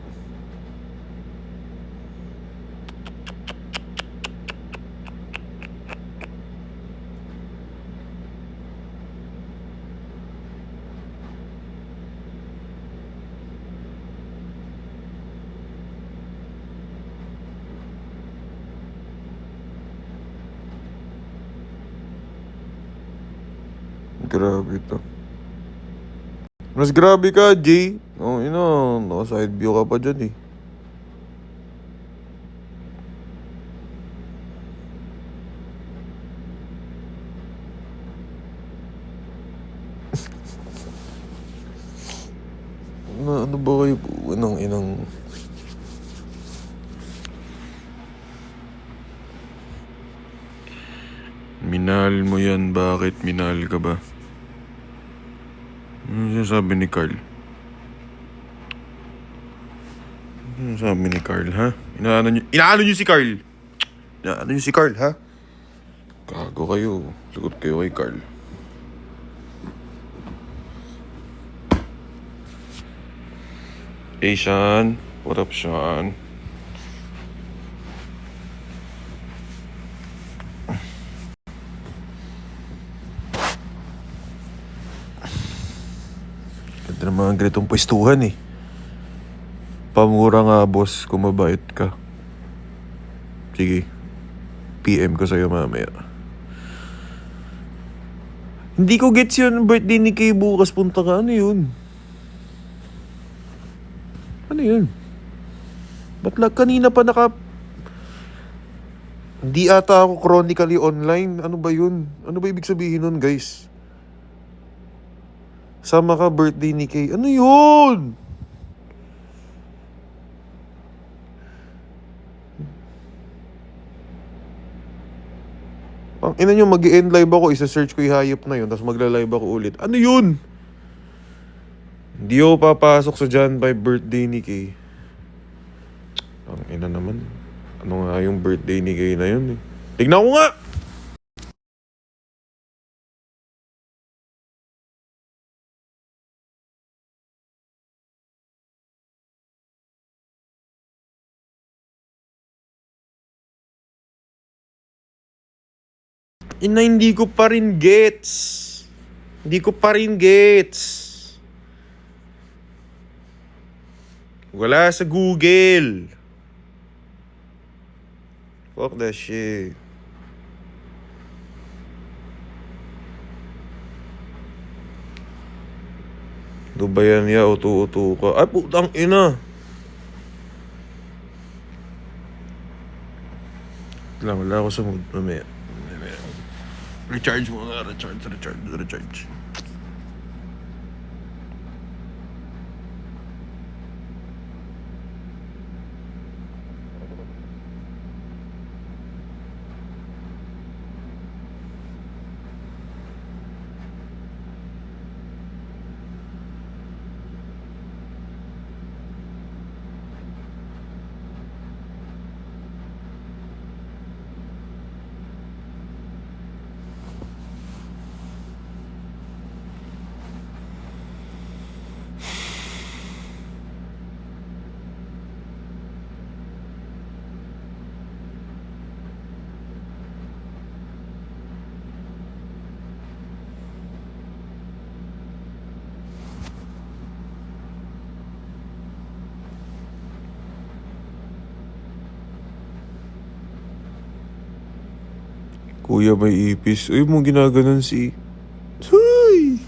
S1: Grabe to. Mas grabe ka, Jay. Oh, naka-side view ka pa dyan eh. Ano ba kayo? Inang. Minahal mo yan, bakit minahal ka ba? Ano sabi ni Carl? Ano sabi ni Carl, ha? Inaano niyo si Carl? Inaano niyo si Carl, ha? Gago kayo. Sagot kayo kay Carl. Hey, Sean. What up, Sean? Ganda ng mga ganitong pwestuhan eh. Pamura nga, boss, kung mabait ka. Sige. PM ko sa'yo mamaya. Hindi ko gets yun. Birthday ni Kay bukas. Punta ka. Ano yun? Ano yun? Ba't kanina pa Hindi ata ako chronically online. Ano ba yun? Ano ba ibig sabihin nun, guys? Sama ka, birthday ni Kay. Ano yun? Ang ina nyo, mag-i-end live ako, isa-search ko yung hayop na yun, tapos magla-live ako ulit. Ano yun? Hindi ako papasok sa John by birthday ni Kay. Ang ina naman. Ano nga yung birthday ni Kay na yun eh. Tignan ko nga! Ina, hindi ko pa rin gets. Hindi ko pa rin gets. Wala sa Google. Fuck that shit. Dubayan niya, utu-utu ka. Ay, putang ina. Wala ako sa mood. Mamaya. Recharge muna. Recharge. Kuya may ipis. Uy, mo ginaganon si... Huy!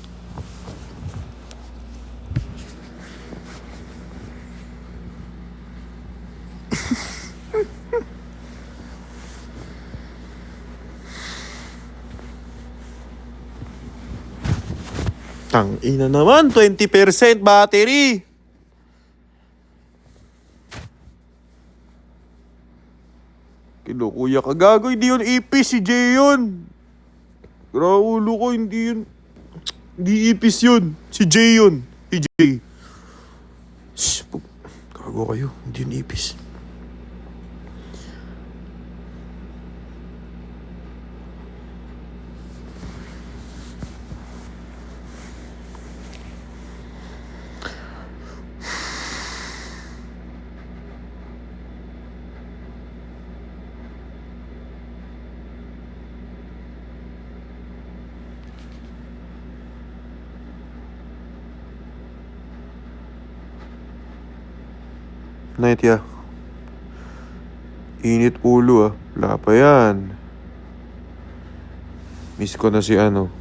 S1: Tang ina naman, 20% battery. Kinukuya ka gago, hindi yun ipis, si Jay yun. Raulo ko, hindi yun. Hindi ipis yun, si Jay yun. Si Jay. Shh, gago kayo, hindi yun ipis. Night ya. Init ulo ah. Wala pa yan. Miss ko na si ano.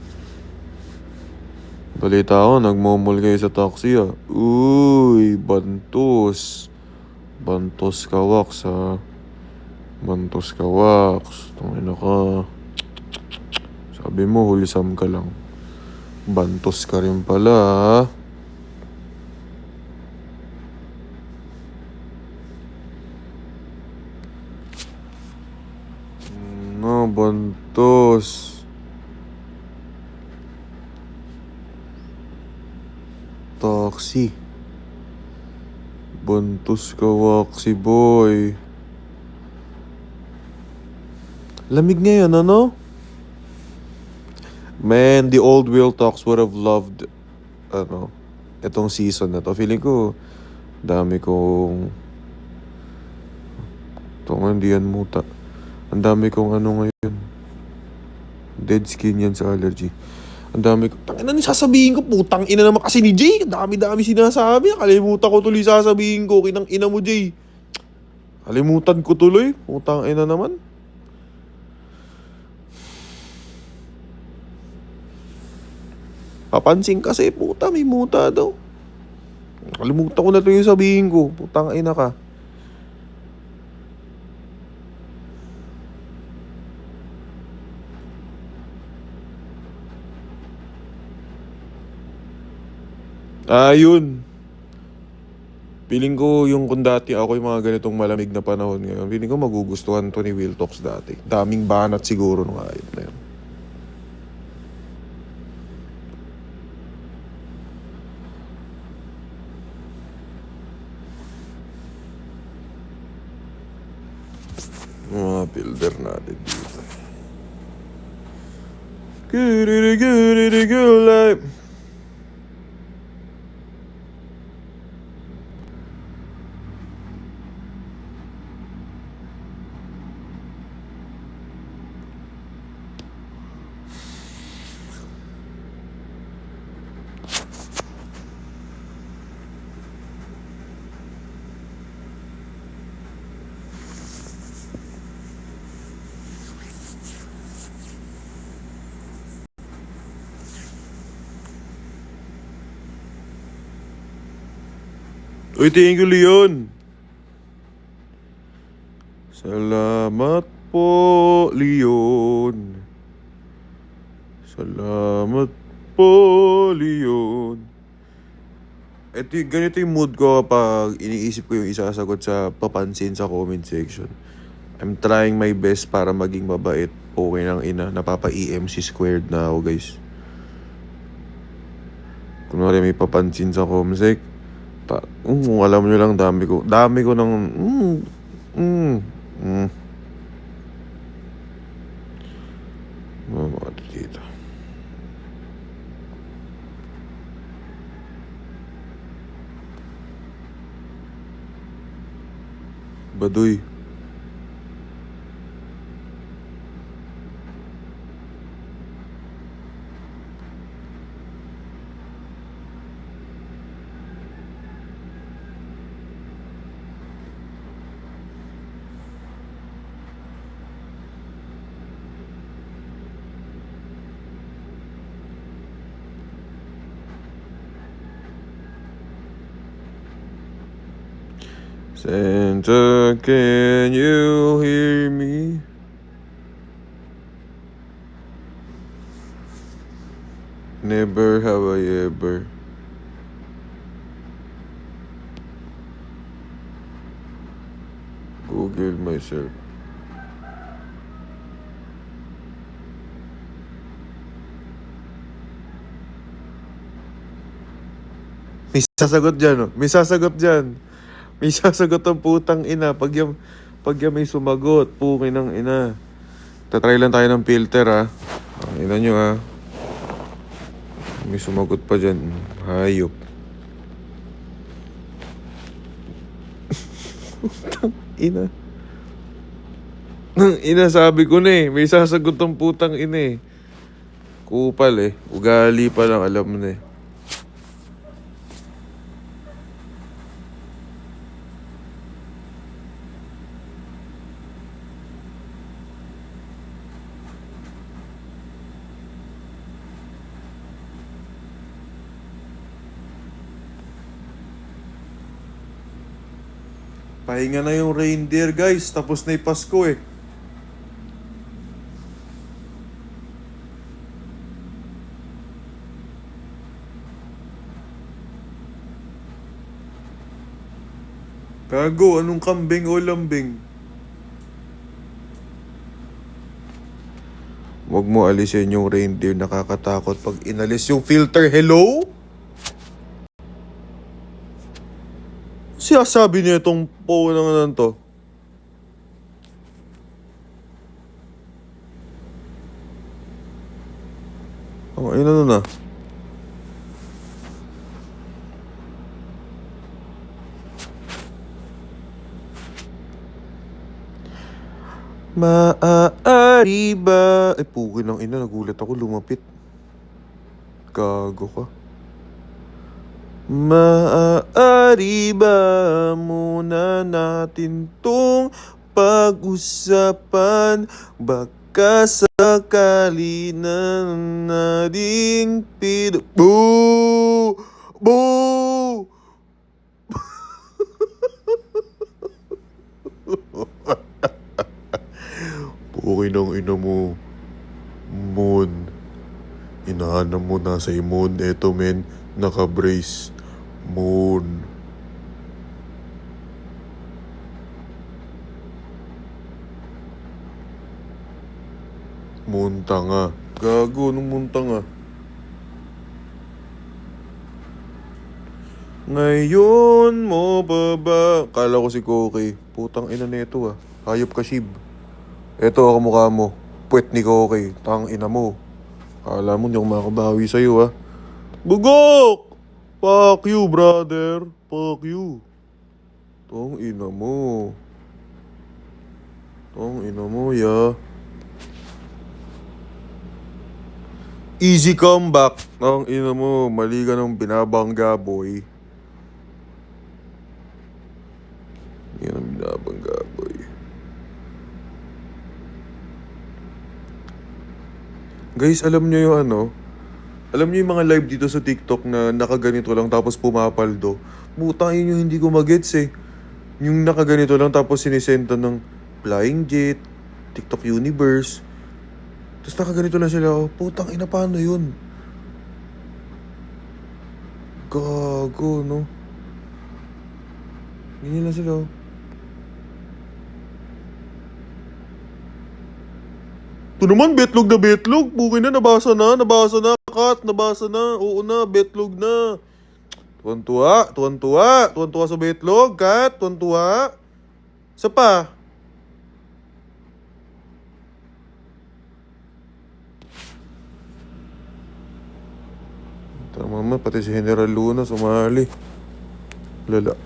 S1: Balita ako, nagmomol kayo sa taxi ah. Uy, bantos. Bantos ka, Wax ah. Bantos ka, Wax. Tungin ka. Sabi mo, hulisam ka lang. Bantos ka rin pala ah. No, bantos. Taxi. Bantos ka, Waxy boy. Lamig ngayon, ano? Man, the old Will Talks would have loved, ano, itong season na to. Feeling ko, dami kong... Ito nga, hindi yan muta. Ang dami kong ano ngayon. Dead skin yan sa allergy. Ang dami ko... Tangina na sasabihin ko, putang ina naman kasi ni Jay. Dami-dami sinasabi. Kalimutan ko tuloy sasabihin ko. Kinang ina mo, Jay. Kalimutan ko tuloy. Putang ina naman. Papansin kasi, puta, may muta daw. Kalimutan ko na ito yung sabihin ko. Putang ina ka. Yun. Feeling ko yung kung dati ako yung mga ganitong malamig na panahon ngayon, feeling ko magugustuhan to ni Will Talks dati. Daming banat siguro nung ayot na yun. Mga builder natin dito. Good life. Uy, thank you, Leon. Salamat po, Leon. Salamat po, Leon. Ito, ganito yung mood ko kapag iniisip ko yung isasagot sa papansin sa comment section. I'm trying my best para maging mabait. Okay ng ina. Napapa-EMC squared na ako, guys. Kunwari may papansin sa comment kung alam nyo lang, dami ko ng mga dito. Baduy. Santa, can you hear me? Never have I ever. Google myself. May sasagot dyan, oh. May sasagot dyan. May sasagot ang putang ina. Pag yan may sumagot, pukin ng ina. Tatry lang tayo ng filter, ha. Ina nyo, ha. May sumagot pa dyan. Hayop. Ina. Ina, sabi ko na eh. May sasagot ang putang ina eh. Kupal eh. Ugali pa lang, alam mo na eh. Pahinga na yung reindeer, guys. Tapos na yung Pasko eh. Gago, anong kambing o lambing? Huwag mo alisin yung reindeer. Nakakatakot pag inalis yung filter. Hello? Siya sabi niya itong po na to. Oh, ayun na na. Maaari ba? Ay, pukin ng ina. Nagulat ako. Lumapit. Gago ka. Maaari ba muna natin tong pag-usapan? Baka sakali na nating Boo! Boo! Pukin ng ina mo. Moon. Hinahanap mo na sa Moon. Eto men, naka-brace. Moon. Moon tanga. Gago, nung moon tanga. Ngayon mo ba ba? Kala ko si Koki. Putang ina nito ah. Hayop ka, Shib. Eto ako mukha mo. Puwet ni Koki. Tang ina mo. Kala mo hindi ako makabawi sa'yo ah. Bugok! Fuck you, brother. Fuck you. Tong ina mo. Tong ina mo, ya. Easy comeback. Tong ina mo. Mali ka ng binabangga, boy. Yan ang binabangga, boy. Guys, alam nyo yung ano? Alam niyo yung mga live dito sa TikTok na nakaganito lang tapos pumapaldo? Buta yun yung hindi ko magets eh. Yung nakaganito lang tapos sinisenta ng Flying Jet, TikTok Universe. Tapos nakaganito lang sila. Oh, putang ina, paano yun? Gago, no? Ganyan lang sila. Oh. Ito naman, betlog na betlog. Bukin na, nabasa na. Kat, nabasa na. Oo na, betlog na. Tuwan-tuwa sa betlog, Kat. Tuwan-tuwa. Isa pa. Tama naman, pati si General Luna sumali. Lala.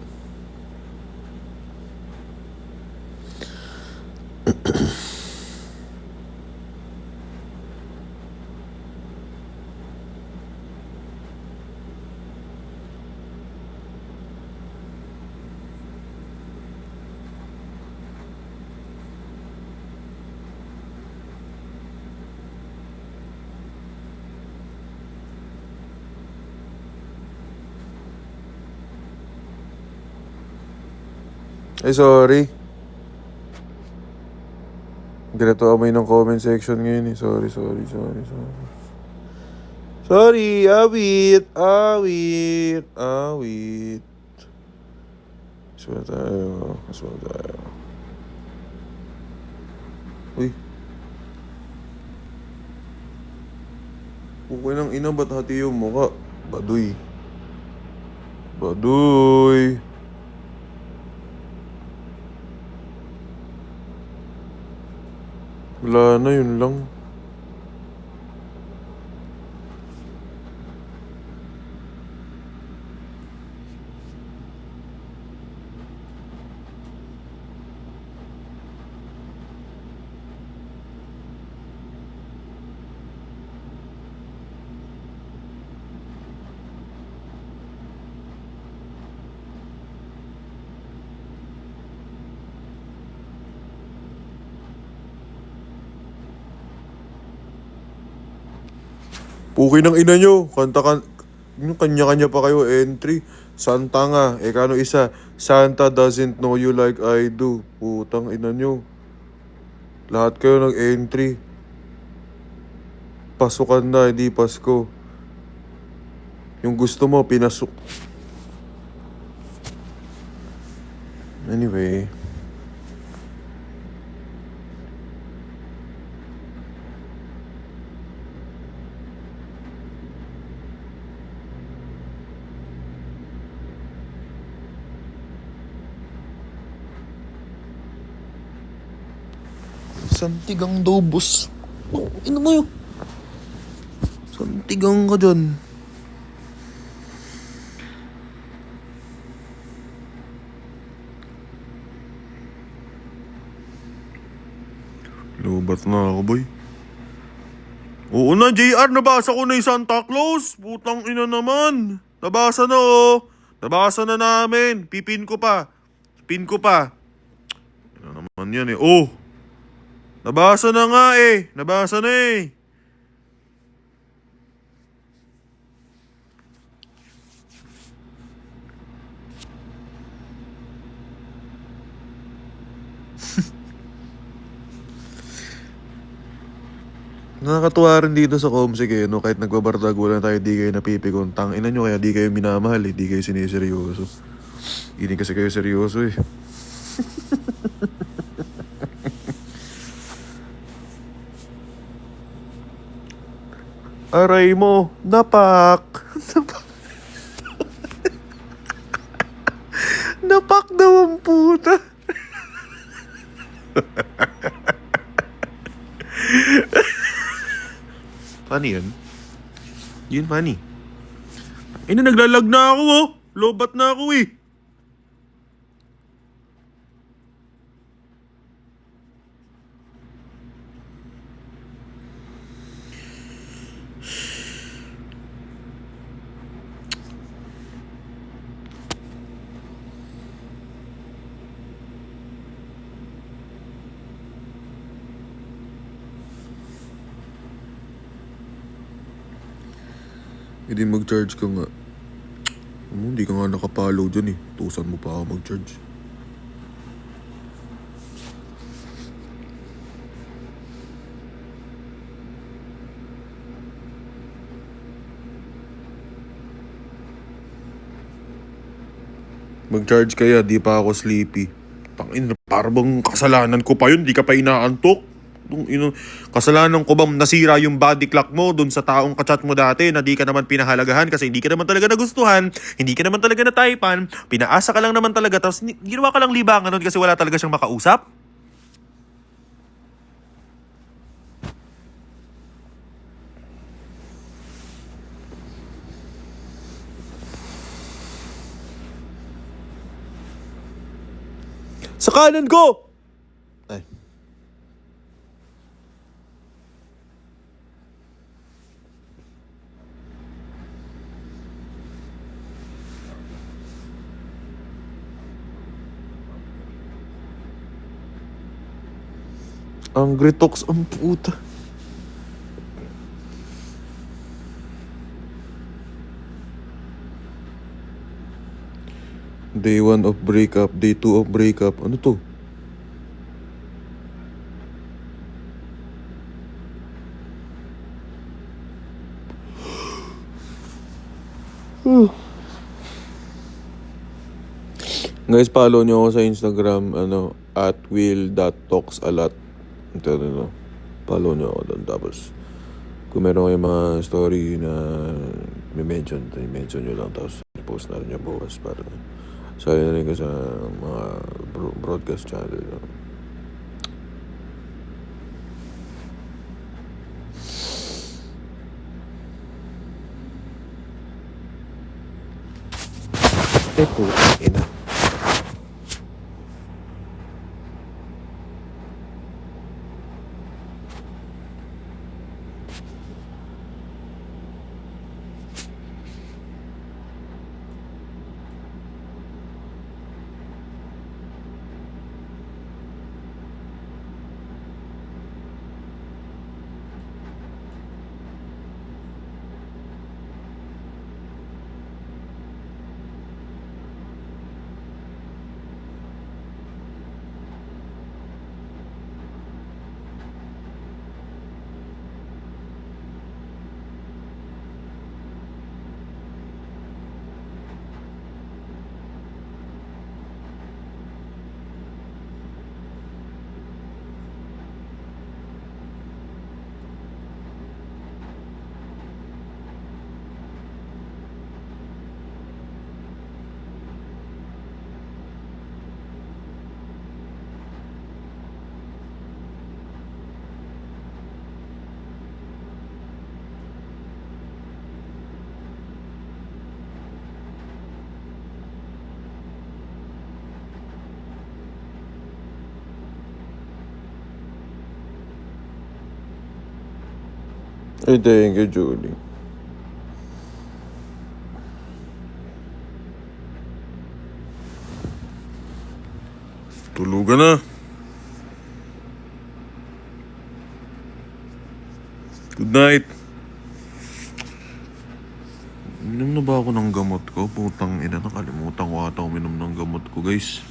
S1: Ay, sorry. Ganito amoy ng comment section ngayon eh. Sorry. Sorry, awit. Aswa tayo. Uy, okay ng ina, ba't hati yung mukha? Baduy. Wala na, yun lang. Puki ng ina nyo. Yung kanya-kanya pa kayo entry. Santa nga. Kano isa? Santa doesn't know you like I do. Putang ina nyo. Lahat kayo nag-entry. Pasukan na, hindi Pasko. Yung gusto mo, pinasok. Anyway. Santigang dobos. Oh, ino mo yun. Santigang ka dyan. Lubat na ako, boy. Oo na, JR. Nabasa ko na yung Santa Claus. Putang ina naman. Nabasa na, oh. Nabasa na namin. Pin ko pa. Ano naman yan eh. Oh. Nabasa na nga eh. Nabasa na eh. Nakakatuwa rin dito sa Comsec eh, no? Kahit nagbabardagulan tayo, di kayo napipikon. Tangina nyo, kaya di kayo minamahal eh. Di kayo siniseryoso. Hindi kasi kayo seryoso eh. Aray mo, napak. Napak daw ang puta. Funny yun. Yun funny. Naglalag na ako oh. Lobat na ako eh. Hindi mag-charge ka nga. Hindi ka nga nakapollow dyan eh. Tusan mo pa ako mag-charge. Mag-charge kaya, di pa ako sleepy. Tangin, parang kasalanan ko pa yun, di ka pa inaantok. Kasalanan ko bang nasira yung body clock mo dun sa taong kachat mo dati na di ka naman pinahalagahan kasi hindi ka naman talaga nagustuhan, hindi ka naman talaga nataypan, pinaasa ka lang naman talaga tapos ginawa ka lang libangan nun kasi wala talaga siyang makausap? Sa kanan ko! Ay. Ang Gritox ang puta. Day 1 of breakup, day 2 of breakup. Ano to? Guys, follow nyo ako sa Instagram, at will.talksalat. Ito. Follow nyo ako doon. Tapos, kung meron kayong mga story na mention nyo lang. Tapos, post na rin nyo bukas para sali na rin ka sa mga broadcast channel. Ina. Ay, thank you, Julie. Tulugan na. Good night. Uminom na ba ako ng gamot ko? Putang ina, nakalimutan ko ata uminom ng gamot ko, guys.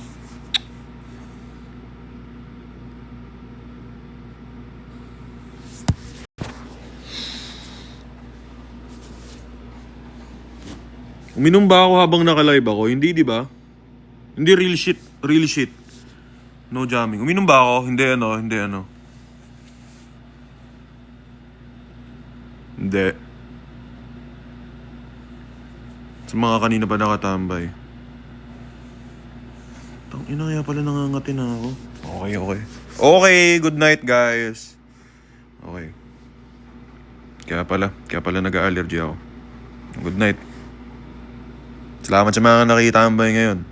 S1: Uminom ba ako habang naka-live ako? Hindi, di ba? Hindi, real shit. Real shit. No jamming. Uminom ba ako? Hindi. Hindi. Sa mga kanina pa nakatambay. Tang ina, kaya pala nangangati na ako. Okay. Okay, good night, guys. Okay. Kaya pala nag-allergy ako. Good night. Salamat sa mga nakitambay ngayon.